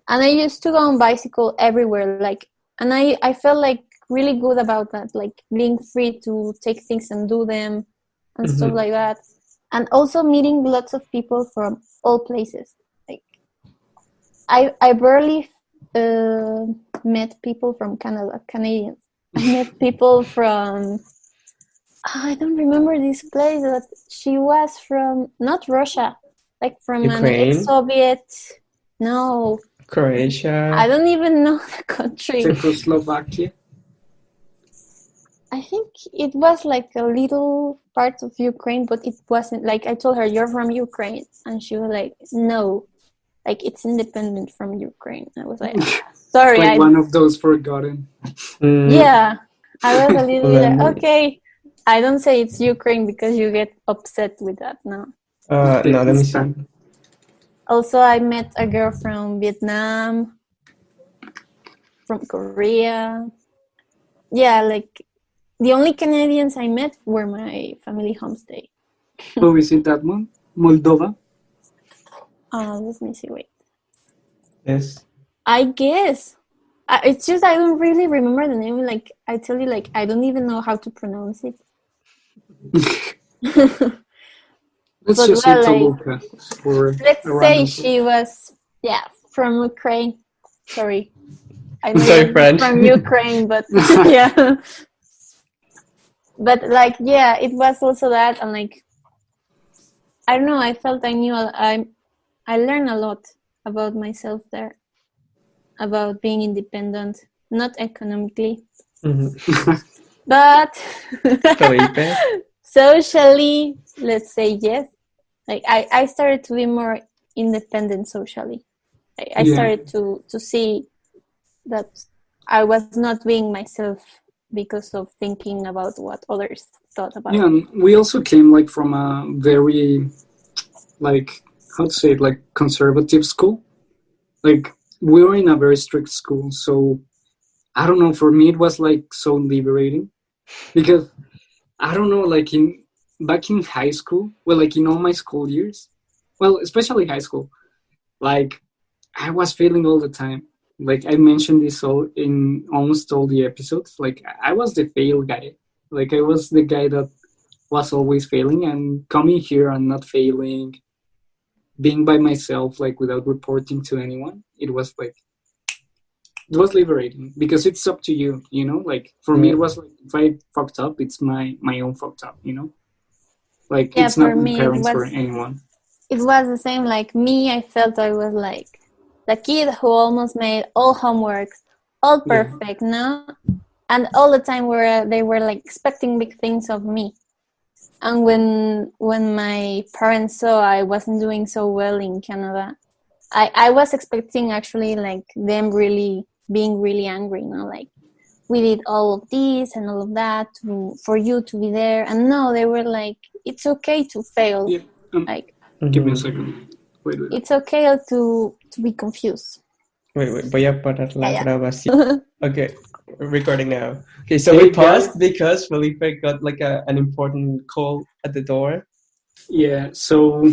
And I used to go on bicycle everywhere, like, and I felt like really good about that, like being free to take things and do them and stuff like that. And also meeting lots of people from all places. Like, I barely met people from Canada, Canadians. I met people from, I don't remember this place, but she was from, not Russia, like from Ukraine? an ex-Soviet, no. Croatia. I don't even know the country. Czechoslovakia. I think it was like a little part of Ukraine, but it wasn't. Like, I told her, you're from Ukraine. And she was like, no, like it's independent from Ukraine. I was like, sorry. Like one of those forgotten. Yeah, I was a little bit like, okay, I don't say it's Ukraine because you get upset with that. No. No, let me see. Also, I met a girl from Vietnam, from Korea. Yeah, like, the only Canadians I met were my family homestay. Oh, is it that one? Moldova? Let me see, wait. Yes. I guess. It's just I don't really remember the name. Like, I tell you, like, I don't even know how to pronounce it. Let's just say Toluca. Let's say she was, from Ukraine. Sorry. I know Sorry, French. from Ukraine, but yeah. But like, yeah, it was also that, and like, I don't know, I felt I knew, I learned a lot about myself there, about being independent, not economically, but socially, let's say yes. Like, I started to be more independent socially. I started to see that I was not being myself because of thinking about what others thought about. Yeah, and we also came like from a very, like, how to say it, like conservative school. Like, we were in a very strict school, so I don't know, for me it was like so liberating because I don't know, like back in high school, well, like in all my school years, well, especially high school, like I was failing all the time. Like, I mentioned this all in almost all the episodes. Like, I was the fail guy. Like, I was the guy that was always failing, and coming here and not failing, being by myself, like without reporting to anyone, it was liberating because it's up to you, you know? Like, for me, it was like, if I fucked up, it's my own fucked up, you know? Like, it's not my parents or anyone. It was the same. Like, me, I felt I was like the kid who almost made all homework, all perfect, no? And all the time they were like expecting big things of me. And when my parents saw I wasn't doing so well in Canada, I was expecting actually like them really being really angry, you know, like, we did all of this and all of that for you to be there. And no, they were like, it's okay to fail. Yeah. Like, give me a second. Wait. It's okay to be confused. Wait, voy a parar la grabación. Okay, recording now. Okay, so we paused because Felipe got like an important call at the door. Yeah, so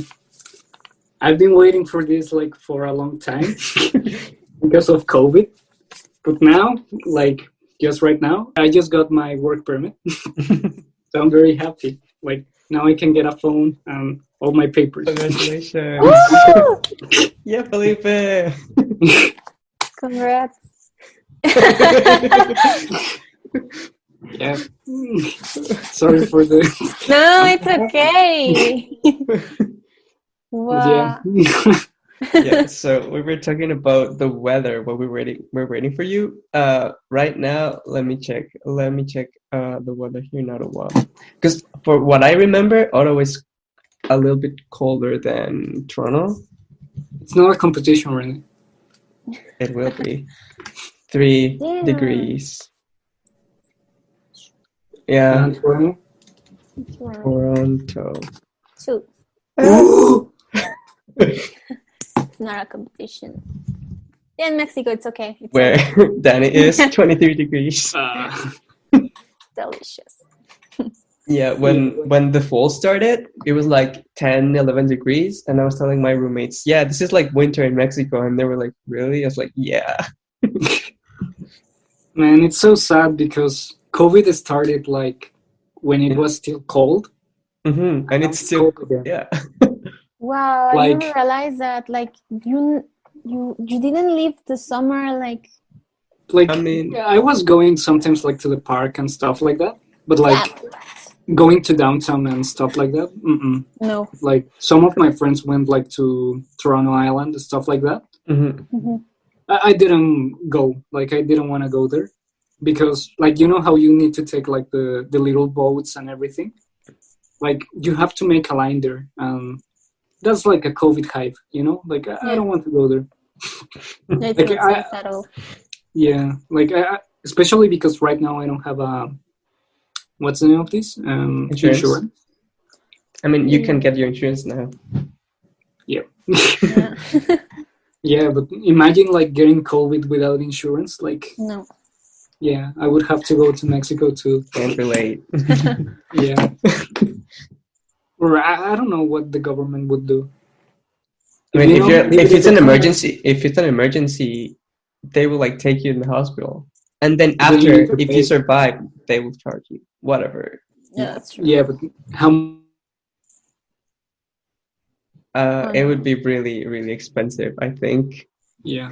I've been waiting for this like for a long time because of COVID. But now, like just right now, I just got my work permit. So I'm very happy. Like, now I can get a phone and all my papers. Congratulations. Yeah, Felipe. Congrats. Yeah. Sorry for the... No, it's okay. Wow. Yeah. Yeah, so we were talking about the weather while we're waiting for you. Right now, let me check the weather here in Ottawa. Because for what I remember, Ottawa is a little bit colder than Toronto. It's not a competition, really. It will be. 3 Damn. degrees. Yeah, And Toronto? Toronto. 2. Ooh! It's not a competition. Yeah, in Mexico, it's okay. It's Where okay. Dany is 23 degrees. Delicious. Yeah, when the fall started, it was like 10, 11 degrees, and I was telling my roommates, yeah, this is like winter in Mexico, and they were like, really? I was like, yeah. Man, it's so sad because COVID started like when it was still cold. Mm-hmm. And it's It's still, cold again. yeah. Wow, I Like- never realized that. Like you didn't leave the summer. Like Like, I mean- yeah, I was going sometimes like to the park and stuff like that, but like yeah, going to downtown and stuff like that. no. Like some of my friends went like to Toronto Island and stuff like that. Mm-hmm. I didn't go. Like I didn't want to go there because like you know how you need to take like the little boats and everything. Like you have to make a line there. That's like a COVID hive, you know. Like I don't want to go there. It's Like, not safe at all. Yeah, like especially because right now I don't have a what's the name of this insurance. I mean, you can get your insurance now. Yeah. Yeah. Yeah, but imagine like getting COVID without insurance. Like, No. yeah, I would have to go to Mexico too. Can't relate. Yeah. Or I don't know what the government would do. I mean, if it's an emergency. emergency, they will like take you in the hospital, and then Then you after, need to if pay. you survive, they will charge you whatever. Yeah, that's true. Yeah, but how? It would be really, really expensive, I think. Yeah.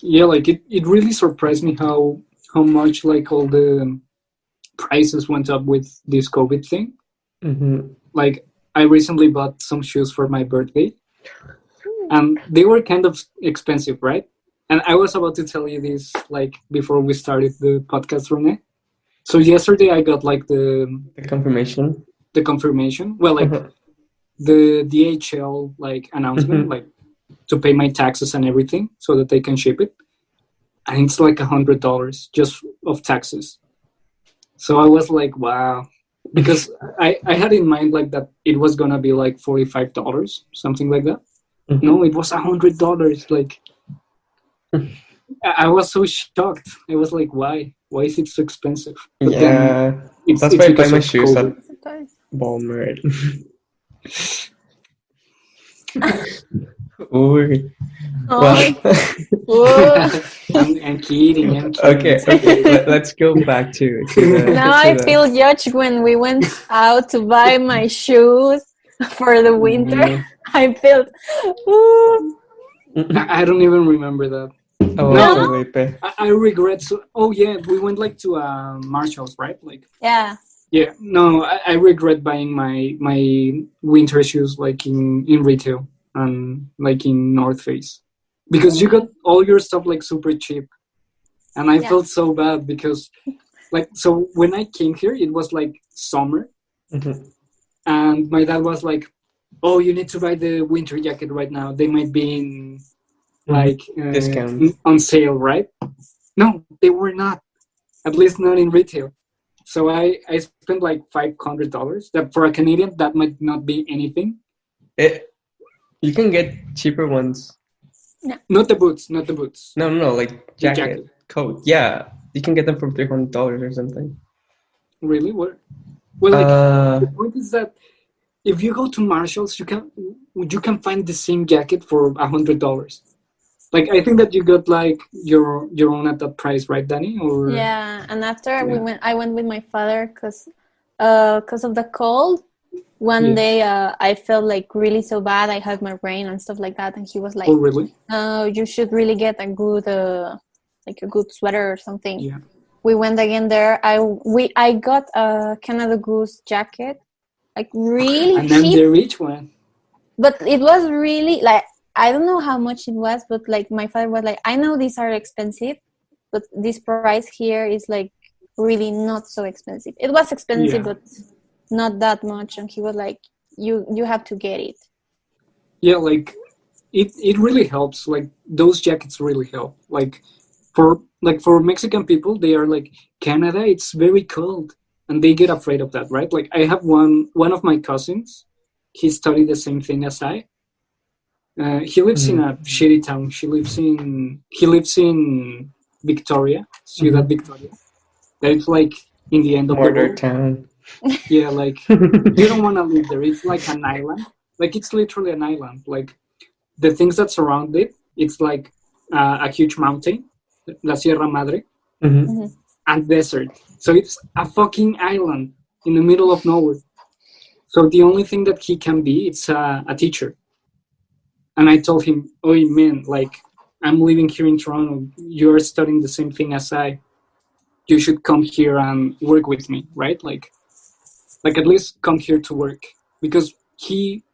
Yeah, like it really surprised me how much like all the prices went up with this COVID thing. Mm-hmm. Like I recently bought some shoes for my birthday, and they were kind of expensive, right? And I was about to tell you this like before we started the podcast, Rene. So yesterday I got like the Confirmation. confirmation. Well, like Mhm. the DHL like announcement, Mhm. like to pay my taxes and everything so that they can ship it, and it's like $100 just of taxes. So I was like, wow, because I had in mind like that it was gonna be like $45, something like that. Mhm. No, it was $100. Like I was so shocked. I was like, why? Why is it so expensive? But then Yeah, it's that's why I buy because my of shoes at COVID. Walmart. Ooh. Well, Whoa. I'm kidding. I'm kidding. okay. Let's go back to the. Now to I the- feel judged when we went out to buy my shoes for the winter. Yeah. I felt, ooh. I don't even remember that. Oh, No. Felipe. I regret. Oh yeah, we went like to Marshalls, right? Like Yeah. yeah. No, I regret buying my winter shoes like in retail and like in North Face because you got all your stuff like super cheap, and I Yeah. felt so bad because like so when I came here it was like summer, Mhm. and my dad was like, "Oh, you need to buy the winter jacket right now. They might be in like Discount. on sale, right?" No, they were not. At least not in retail. So I spent like $500. That for a Canadian that might not be anything. You can get cheaper ones. Not the boots. Not the boots. No, like The jacket, coat. Yeah, you can get them for $300 or something. Really? What? Well, like the point is that if you go to Marshalls, you can find the same jacket for $100. Like I think that you got like your own at that price, right, Dany? Or Yeah, and after Yeah. I went with my father because of the cold. One Yeah. day I felt like really so bad. I had migraine and stuff like that, and he was like, Oh, really? "No, you should really get a good like a good sweater or something." Yeah. We went again there. I got a Canada Goose jacket, like really And I'm cheap, the rich one. but it was really like I don't know how much it was, but like my father was like, "I know these are expensive, but this price here is like really not so expensive." It was expensive, Yeah. but not that much, and he was like, "You have to get it." Yeah, like it really helps. Like those jackets really help. Like for Mexican people, they are like, Canada, it's very cold, and they get afraid of that, right? Like I have one of my cousins, he studied the same thing as I. He lives in a shitty town. He lives in Victoria, Ciudad Victoria. That's like in the end of the Border world. town. Yeah, like you don't want to live there. It's like an island. Like it's literally an island. Like the things that surround it, it's like a huge mountain, La Sierra Madre, and desert. So it's a fucking island in the middle of nowhere. So the only thing that he can be, it's a teacher. And I told him, "Oh man, like I'm living here in Toronto. You're studying the same thing as I. You should come here and work with me, right? Like at least come here to work, because he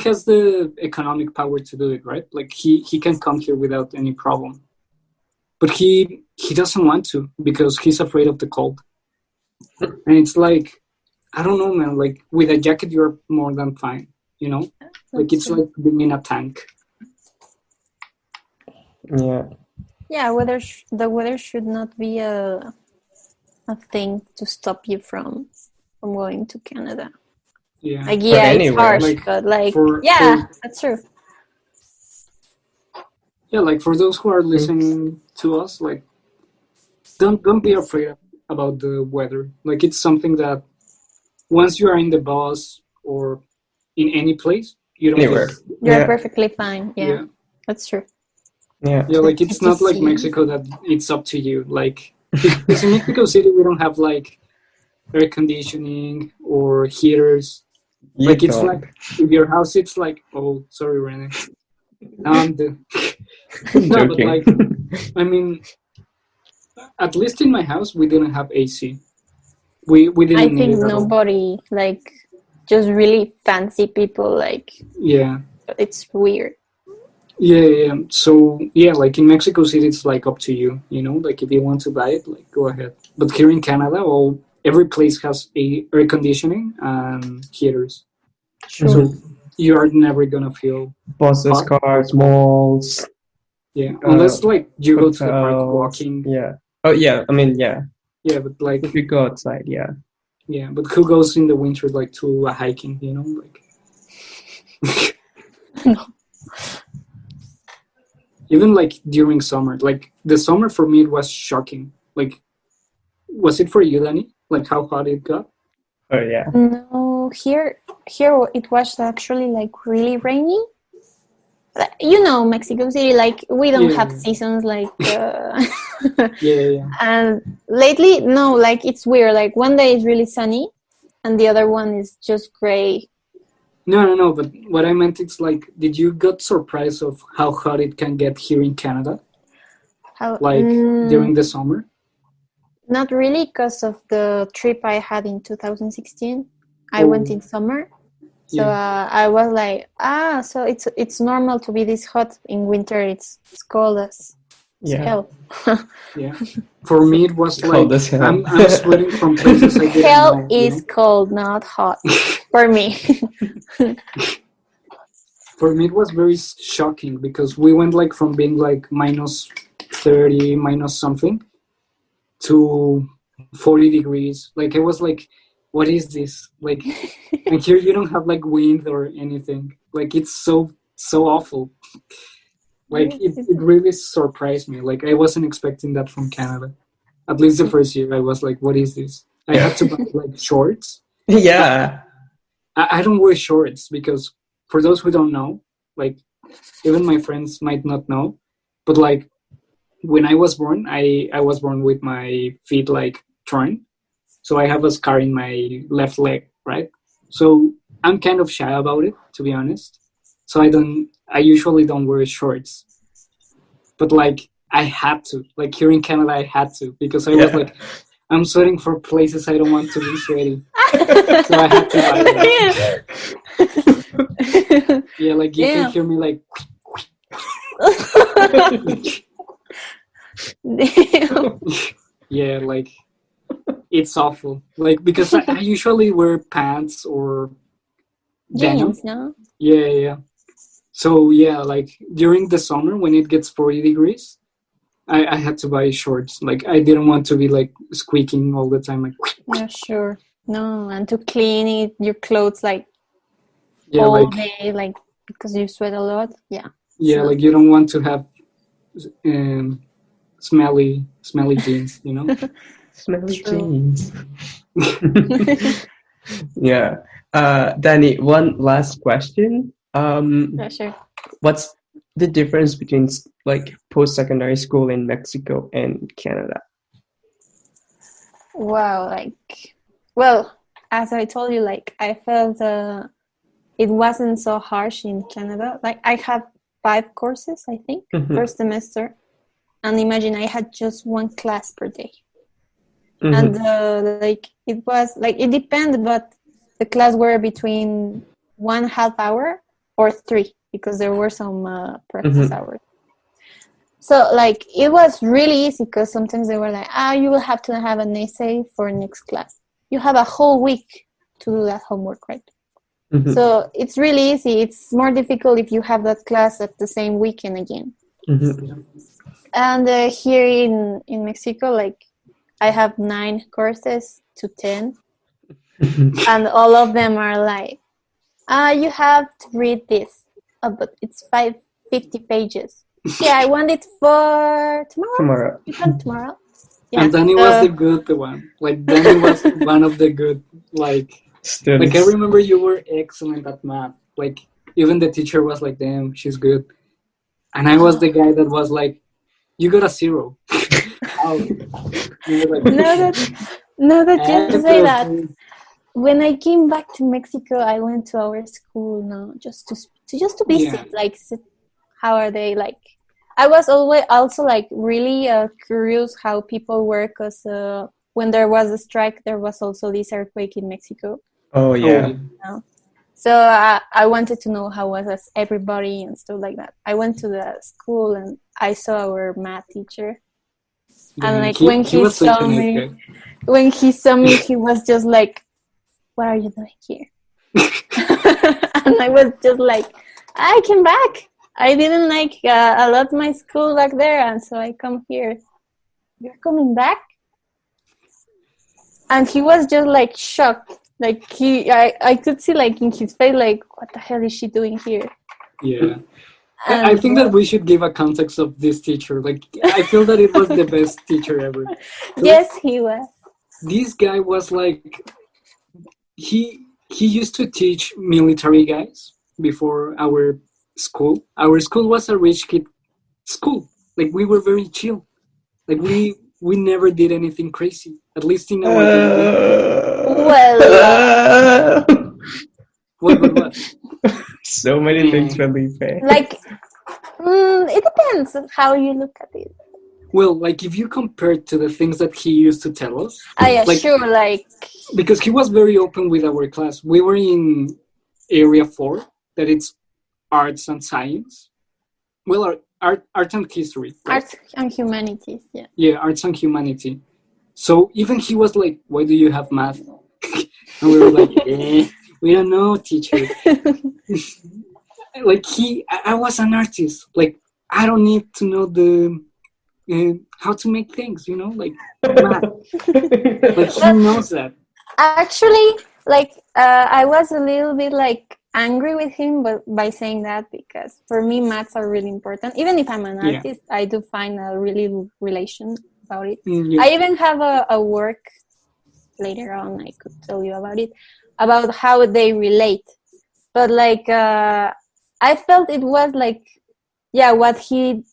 has the economic power to do it, right? Like he can come here without any problem, but he doesn't want to because he's afraid of the cold. And it's like, I don't know, man. Like with a jacket, you're more than fine, you know. Like it's like being in a tank. Yeah. Yeah, the weather should not be a thing to stop you from going to Canada. Yeah. Like, yeah, it's anywhere. harsh, Like, but like, for- that's true. Yeah, like for those who are listening to us, like don't be afraid about the weather. Like it's something that once you are in the bus or in any place, you don't Anywhere. feel- You're perfectly fine. Yeah, Yeah. that's true. Yeah. Yeah, like it's not like see. Mexico that it's up to you. Like because in Mexico City we don't have like air conditioning or heaters. You Like it's don't. like in your house, it's like, oh, sorry, Rene. No, but Joking. like, I mean, at least in my house, we didn't have AC. We didn't I need think it at all. nobody, like, just really fancy people, like, Yeah. it's weird. Yeah. So yeah, like in Mexico City, it's like up to you. You know, like if you want to buy it, like go ahead. But here in Canada, every place has air conditioning and heaters. Sure. So you are never gonna feel Buses, hot. cars, malls. unless like you go to the park hotels. walking. Yeah. Oh yeah. I mean, yeah. Yeah, but like If you go outside, yeah. yeah, but who goes in the winter like to a hiking? You know, like. Even like during summer, like the summer for me, it was shocking. Like, was it for you, Dany? Like how hot it got? Oh yeah. No, here it was actually like really rainy. You know, Mexico City, like we don't have seasons, like. Yeah. And lately, no, like it's weird. Like one day is really sunny, and the other one is just gray. No. But what I meant, it's like, did you get surprised of how hot it can get here in Canada? Like during the summer? Not really, because of the trip I had in 2016. I went in summer, so I was like, so it's normal to be this hot in winter. It's cold as hell. Yeah. For me, it was Cold like as hell. I'm sweating from places I didn't Hell know, is cold, not hot for me. For me, it was very shocking because we went like from being like minus 30, minus something, to 40 degrees. Like I was like, what is this? Like, and here you don't have like wind or anything. Like it's so awful. Like it really surprised me. Like I wasn't expecting that from Canada. At least the first year I was like, what is this? I had to buy like shorts. Yeah. I don't wear shorts because for those who don't know, like even my friends might not know, but like when I was born, I was born with my feet like torn. So I have a scar in my left leg, right? So I'm kind of shy about it, to be honest. So I usually don't wear shorts. But like I had to. Like here in Canada I had to because I was like, I'm sweating for places I don't want to be sweaty. So I had to buy them. Yeah, like you can hear me like yeah, like it's awful. Like because I usually wear pants or denim. Jeans, no? Yeah. So yeah, like during the summer when it gets 40 degrees, I had to buy shorts. Like I didn't want to be like squeaking all the time. Like Yeah, sure. No, and to clean it, your clothes like yeah, all like day, like because you sweat a lot. Yeah. yeah, So- like you don't want to have smelly jeans, you know. Smelly True. jeans. Yeah. Danny, one last question. Yeah, sure. What's the difference between like post-secondary school in Mexico and Canada? Wow, like, well, as I told you, like I felt it wasn't so harsh in Canada. Like I have 5 courses, I think, first semester, and imagine I had just 1 class per day, and like it was like it depended, but the class were between 1.5 hour or 3 because there were some practice hours. So like it was really easy because sometimes they were like, you will have to have an essay for next class. You have a whole week to do that homework, right? So it's really easy. It's more difficult if you have that class at the same weekend again. And here in Mexico, like I have 9 courses to 10, and all of them are like, you have to read this, but it's 50 pages. Yeah, I want it for tomorrow. You have tomorrow. Yeah. And Danny was the good one. Like Danny was one of the good. Like I remember you were excellent at math. Like even the teacher was like, "Damn, she's good." And I was the guy that was like, "You got a 0." You were like, no, that you say that. When I came back to Mexico, I went to our school, just to visit, like, how are they like. I was always also like really curious how people work, because when there was a strike, there was also this earthquake in Mexico. Oh yeah. So I wanted to know how was everybody and stuff like that. I went to the school and I saw our math teacher, and like when he saw me, he was just like, "What are you doing here?" And I was just like, "I came back. I didn't like a lot my school back there, and so I come here." "You're coming back?" And he was just like shocked. Like I could see like in his face, like, what the hell is she doing here? Yeah. I think that we should give a context of this teacher. Like I feel that it was the best teacher ever. So yes, he was. This guy was like, he used to teach military guys before our school. Our school was a rich kid school. Like we were very chill. Like we never did anything crazy. At least in our what? So many things, Felipe. Like it depends on how you look at it. Well, like if you compare it to the things that he used to tell us. Yeah, like, sure, like because he was very open with our class. We were in area 4, that it's arts and science. Well, art and history. Right? Arts and humanities, yeah. Yeah, arts and humanity. So even he was like, "Why do you have math?" And we were like, "We don't know, teacher." Like I was an artist. Like I don't need to know the how to make things, like math. Like he knows that. Actually, like I was a little bit like angry with him, but by saying that, because for me maths are really important. Even if I'm an artist, I do find a really relation about it. I even have a work later on, I could tell you about it, about how they relate. But like I felt it was like, what he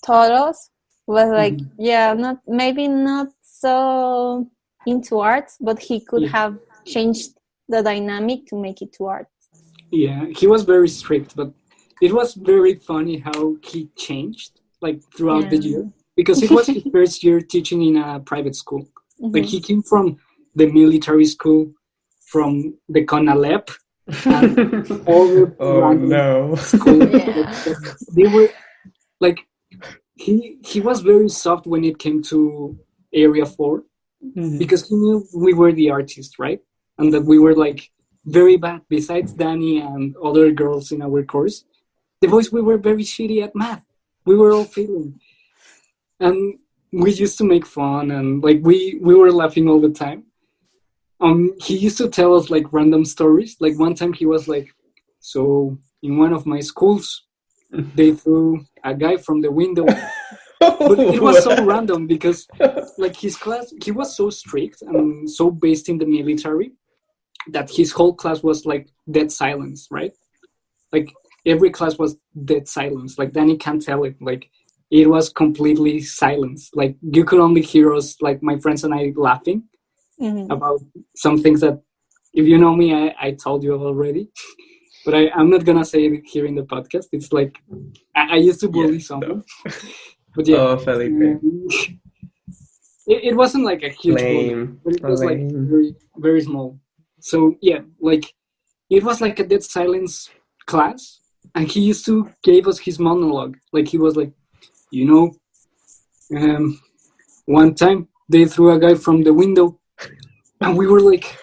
taught us was like, not so into arts, but he could have changed the dynamic to make it to art. Yeah, he was very strict, but it was very funny how he changed like throughout the year, because it was his first year teaching in a private school. Like he came from the military school, from the CONALEP, and all the school. They were like, he was very soft when it came to area 4, because he knew we were the artists, right? And that we were like very bad. Besides Dany and other girls in our course, the boys, we were very shitty at math. We were all failing. and we used to make fun, and like we were laughing all the time. He used to tell us like random stories. Like one time he was like, so in one of my schools, they threw a guy from the window. But it was so random because like his class, he was so strict and so based in the military that his whole class was like dead silence, right? Like every class was dead silence. Like Dany can't tell it. Like it was completely silence. Like you could only hear us, like my friends and I, laughing about some things that, if you know me, I told you already. But I'm not gonna say it here in the podcast. It's like I used to bully someone. No. But yeah, oh, Felipe. It wasn't like a huge bully, but it was like very, very small. So yeah, like it was like a dead silence class, and he used to give us his monologue. Like he was like, one time they threw a guy from the window, and we were like,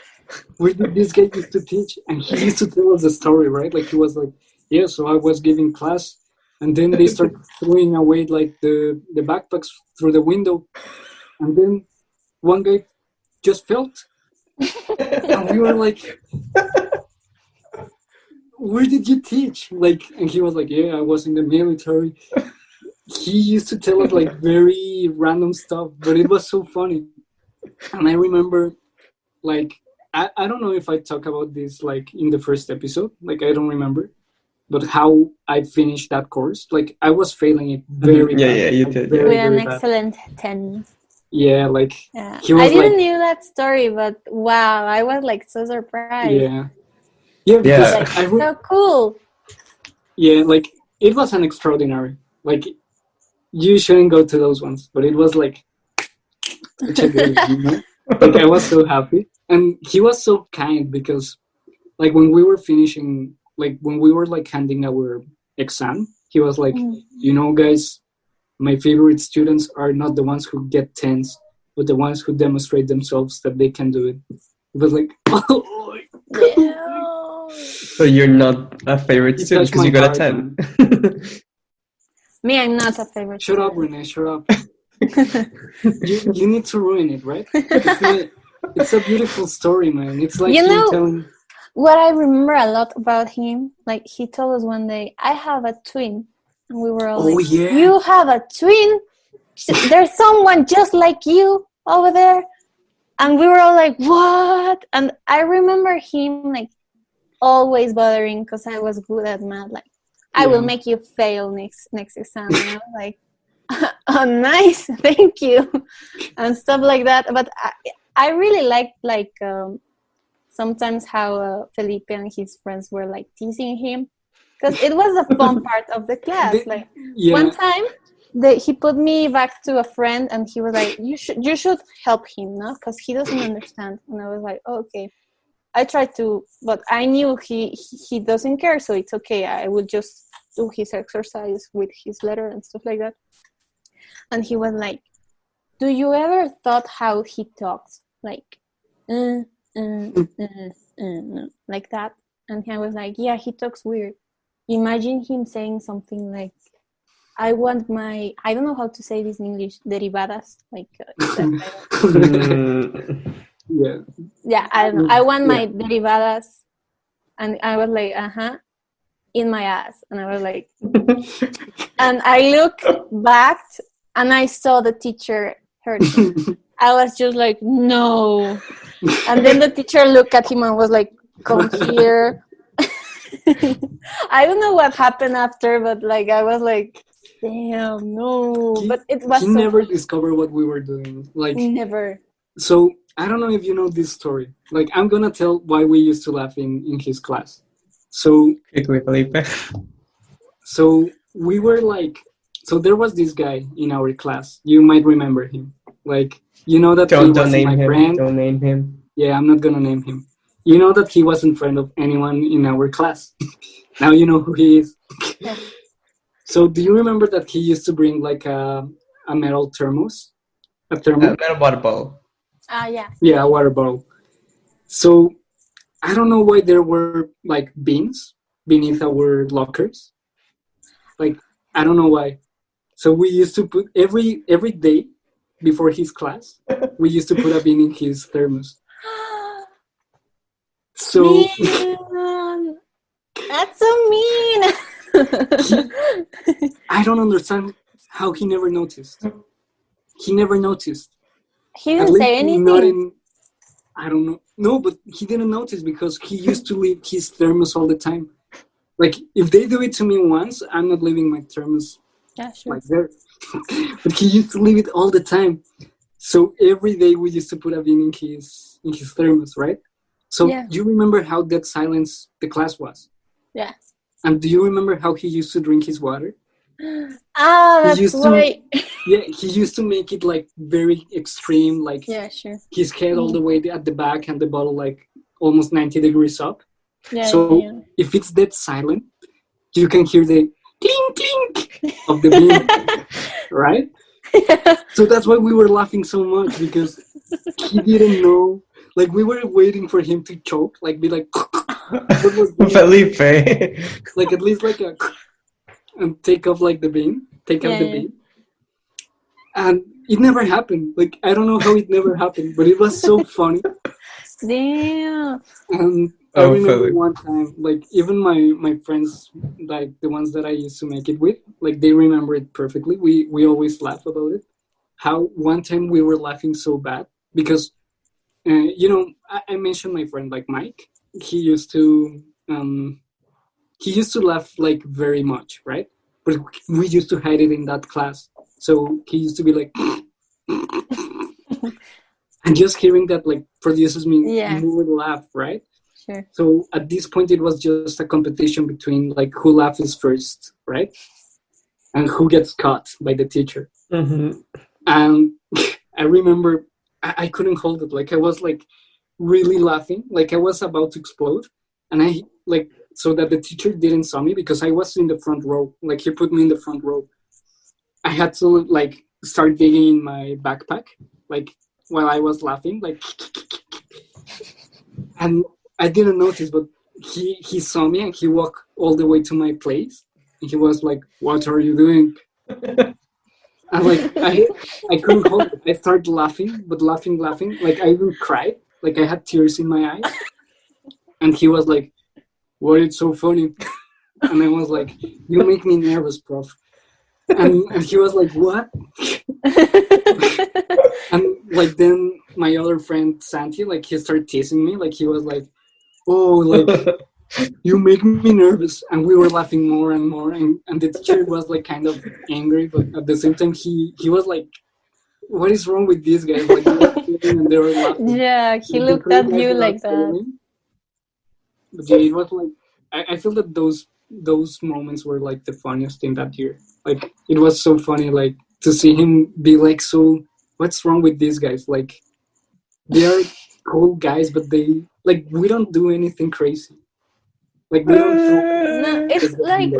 where did this guy used to teach? And he used to tell us the story, right? Like he was like, yeah, so I was giving class, and then they started throwing away like the backpacks through the window, and then one guy just felt, and we were like, where did you teach? Like, and he was like, yeah, I was in the military. He used to tell us like very random stuff, but it was so funny. And I remember, like, I don't know if I talk about this like in the first episode, like I don't remember, but how I finished that course. Like I was failing it very bad. Yeah, you like, did. With an excellent 10. Yeah, like yeah. He was I didn't knew that story, but wow, I was like so surprised. Yeah, because like, so cool. Yeah, like it was an extraordinary. Like you shouldn't go to those ones, but it was like like I was so happy, and he was so kind because, like when we were finishing, like when we were like handing our exam, he was like, guys, my favorite students are not the ones who get 10s, but the ones who demonstrate themselves that they can do it. It was like, oh, so you're not a favorite student because you got a 10. Me, I'm not a favorite. Shut up, Renee. Shut up. you need to ruin it, right? It's a beautiful story, man. It's like telling. What I remember a lot about him, like he told us one day, I have a twin. And we were all like, yeah. You have a twin? There's someone just like you over there? And we were all like, what? And I remember him like always bothering because I was good at math. Like, I will make you fail next exam. And I was like, oh, nice, thank you. And stuff like that. But I really liked sometimes how Felipe and his friends were like teasing him. Because it was a fun part of the class. Like one time, he put me back to a friend, and he was like, "You should help him, no? Because he doesn't understand." And I was like, oh, "Okay." I tried to, but I knew he doesn't care, so it's okay. I would just do his exercise with his letter and stuff like that. And he was like, "Do you ever thought how he talks like, like that?" And I was like, "Yeah, he talks weird." Imagine him saying something like, I don't know how to say this in English, derivadas. Like, yeah, I don't know. I want my derivadas. And I was like, in my ass. And I was like, and I looked back and I saw the teacher hurt him. I was just like, no. And then the teacher looked at him and was like, come here. I don't know what happened after, but like I was like, damn, no. But it was he never discovered what we were doing. Like never. So I don't know if you know this story. Like I'm gonna tell why we used to laugh in his class. So so we were like, so there was this guy in our class. You might remember him. Like you know that don't he was name my him. friend. Don't name him. Yeah, I'm not gonna name him. You know that he wasn't friend of anyone in our class. Now you know who he is. So do you remember that he used to bring like a metal thermos? A metal water bottle. Yeah. Yeah, a water bottle. So I don't know why there were like bins beneath our lockers. Like I don't know why. So we used to put every day before his class, we used to put a bean in his thermos. So Man, that's so mean. I don't understand how he never noticed. He never noticed. He At didn't say least not anything. in, I don't know. No, but he didn't notice because he used to leave his thermos all the time. Like, if they do it to me once, I'm not leaving my thermos Yeah, sure. like there. But he used to leave it all the time. So every day we used to put a bean in his thermos, right? So Yeah. you remember how dead silence the class was? Yeah. And do you remember how he used to drink his water? Ah, He that's used to- why. Yeah, he used to make it like very extreme, like Yeah, sure. his head all the way at the back and the bottle like almost 90 degrees up. Yeah, So yeah. if it's dead silent, you can hear the clink clink of the bean, right? So that's why we were laughing so much, because he didn't know. Like, we were waiting for him to choke, like be like, what was that? Felipe. Like at least like a, and take off like the bean, take out the Yeah. bean. And it never happened. Like, I don't know how it never happened, but it was so funny. Damn. And I Oh, remember Philip. one time, like even my friends, like the ones that I used to make it with, like they remember it perfectly. We always laugh about it. How one time we were laughing so bad because, I mentioned my friend like Mike. He used to laugh like very much, right? But we used to hide it in that class. So he used to be like, and just hearing that like produces me Yeah. more laugh, right? Sure. So at this point, it was just a competition between like who laughs first, right? And who gets caught by the teacher. Mm-hmm. And I remember I couldn't hold it. Like I was like really laughing, like I was about to explode. And I like, so that the teacher didn't saw me because I was in the front row. Like he put me in the front row. I had to like start digging in my backpack, like while I was laughing, like, and I didn't notice, but he saw me and he walked all the way to my place. And he was like, "What are you doing?" And like I couldn't hold it. I started laughing, but laughing. Like I even cried. Like I had tears in my eyes. And he was like, "Why it's so funny?" And I was like, "You make me nervous, prof." And he was like, "What?" And like then my other friend Santi, like he started teasing me. Like he was like, "Oh, like you make me nervous." And we were laughing more and more. And the teacher was like kind of angry, but at the same time he was like, "What is wrong with these guys?" Like they were failing and they were laughing. Yeah, he Like, the looked three at guys you were like that. failing. But yeah, it was like I feel that those moments were like the funniest thing that year. Like it was so funny, like to see him be like, "So what's wrong with these guys? Like they are cool guys, but they like we don't do anything crazy. Like we don't." No, it's like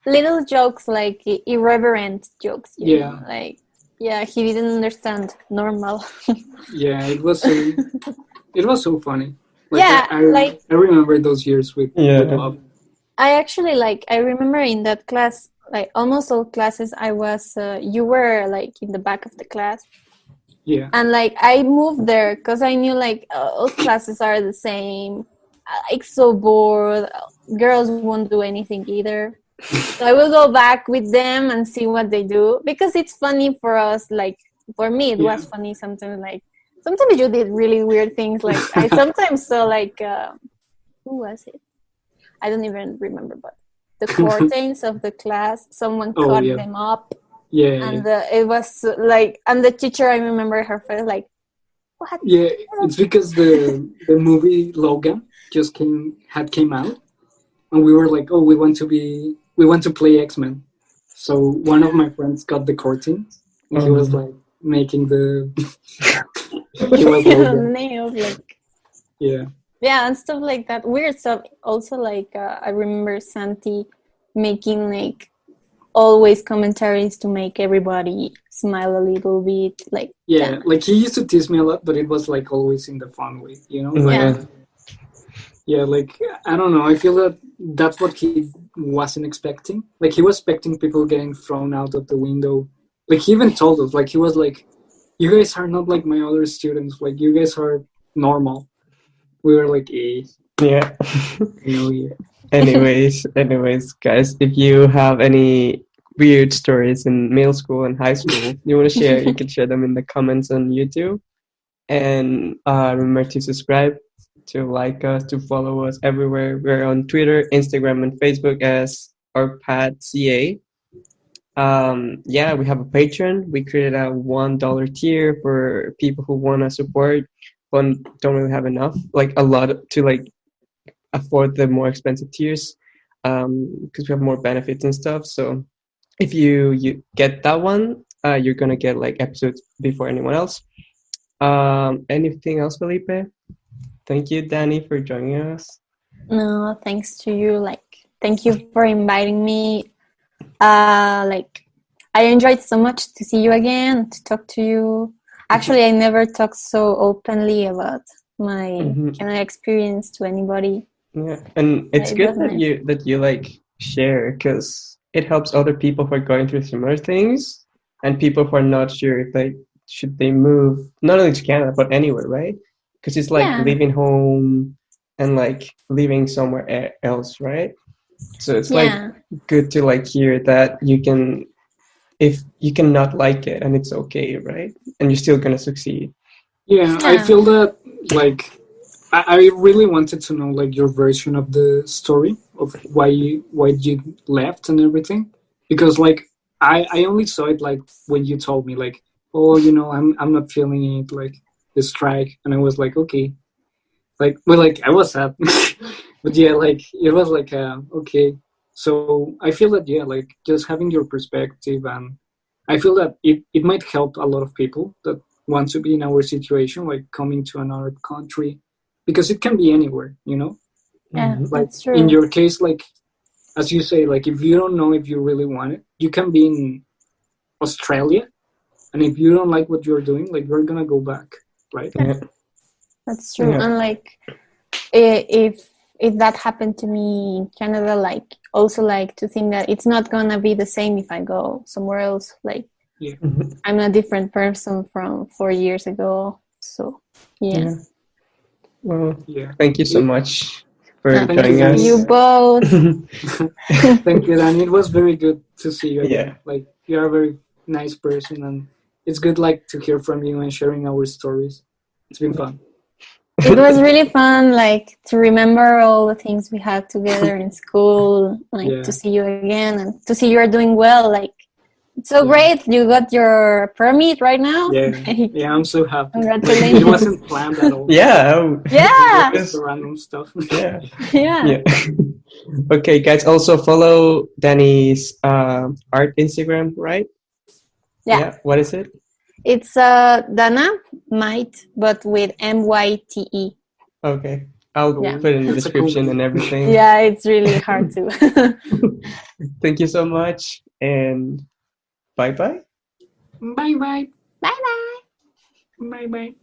little jokes, like irreverent jokes. You Yeah. know? Like yeah, he didn't understand normal. Yeah, it was so funny. Like, Yeah, I remember those years with love. I actually I remember in that class, like almost all classes, I was you were like in the back of the class. Yeah. And like I moved there because I knew like all classes are the same. Like so bored. Girls won't do anything either. So I will go back with them and see what they do because it's funny for us. Like for me, it was funny sometimes. Like sometimes you did really weird things. Like I sometimes saw like who was it? I don't even remember, but the curtains of the class. Someone cut them up. Yeah. And it was like, and the teacher, I remember her face like, what? Yeah, it's because the movie Logan just came out, and we were like, oh, we want to play X-Men. So one of my friends got the curtain, and he was like making the. He was nails, like. Yeah. Yeah, and stuff like that. Weird stuff. Also, like I remember Santi making like always commentaries to make everybody smile a little bit. Like like he used to tease me a lot, but it was like always in the fun way, you know. Yeah. Yeah, like I don't know. I feel that that's what he wasn't expecting. Like he was expecting people getting thrown out of the window. Like he even told us, like he was like, "You guys are not like my other students. Like you guys are normal." We were like, "Eh, Yeah. yeah." Anyways, guys, if you have any weird stories in middle school and high school you want to share, you can share them in the comments on YouTube. And remember to subscribe, to like us, to follow us everywhere. We're on Twitter, Instagram, and Facebook as OurPadCA. Yeah, we have a Patreon. We created a $1 tier for people who want to support but don't really have enough, like a lot to like afford the more expensive tiers, because we have more benefits and stuff. So if you get that one, you're gonna get like episodes before anyone else. Anything else, Felipe? Thank you, Dany, for joining us. No, thanks to you. Like, thank you for inviting me. Like, I enjoyed so much to see you again, to talk to you. Actually, I never talked so openly about my Canada experience to anybody. Yeah, and it's It good was that nice. you like share, because it helps other people who are going through similar things and people who are not sure if they should they move not only to Canada but anywhere, right? Because it's like Yeah, leaving home and like living somewhere else, right? So it's like yeah, good to like hear that you can, if you cannot like it and it's okay, right? And you're still gonna succeed. Yeah, I yeah, feel that like I really wanted to know like your version of the story of why you left and everything, because like I only saw it like when you told me like, oh, I'm not feeling it, like the strike, and I was like, okay, like well, like I was sad, but yeah, like it was like okay. So I feel that, yeah, like just having your perspective, and I feel that it might help a lot of people that want to be in our situation, like coming to another country, because it can be anywhere. yeah, Like that's in true. your case, like as you say, like if you don't know if you really want it, you can be in Australia, and if you don't like what you're doing, like you're gonna go back, right? Yeah, That's true. yeah, And like, if that happened to me in Canada, like also like to think that it's not gonna be the same if I go somewhere else. Like Yeah. I'm a different person from 4 years ago. So yeah. yeah. Well, Yeah. thank you so much for Thank you, joining Thanks to Danny. you us. both. Thank you, Danny. It was very good to see you Yeah. again. Like you're a very nice person, and it's good like to hear from you and sharing our stories. It's been fun. It was really fun, like to remember all the things we had together in school, like to Yeah. see you again and to see you are doing well. Like it's so Yeah. great. You got your permit right now. Yeah. Like, Yeah. I'm so happy. It congratulations. wasn't planned at all. Yeah. It was Yeah. just random stuff. Yeah. Yeah. Yeah. Okay, guys. Also follow Danny's art Instagram, right? Yeah. Yeah. What is it? It's Dana Might, but with MYTE. Okay. I'll Yeah. put it in the That's a cool description name. and everything. Yeah, it's really hard to. Thank you so much, and bye bye. Bye bye. Bye bye. Bye bye.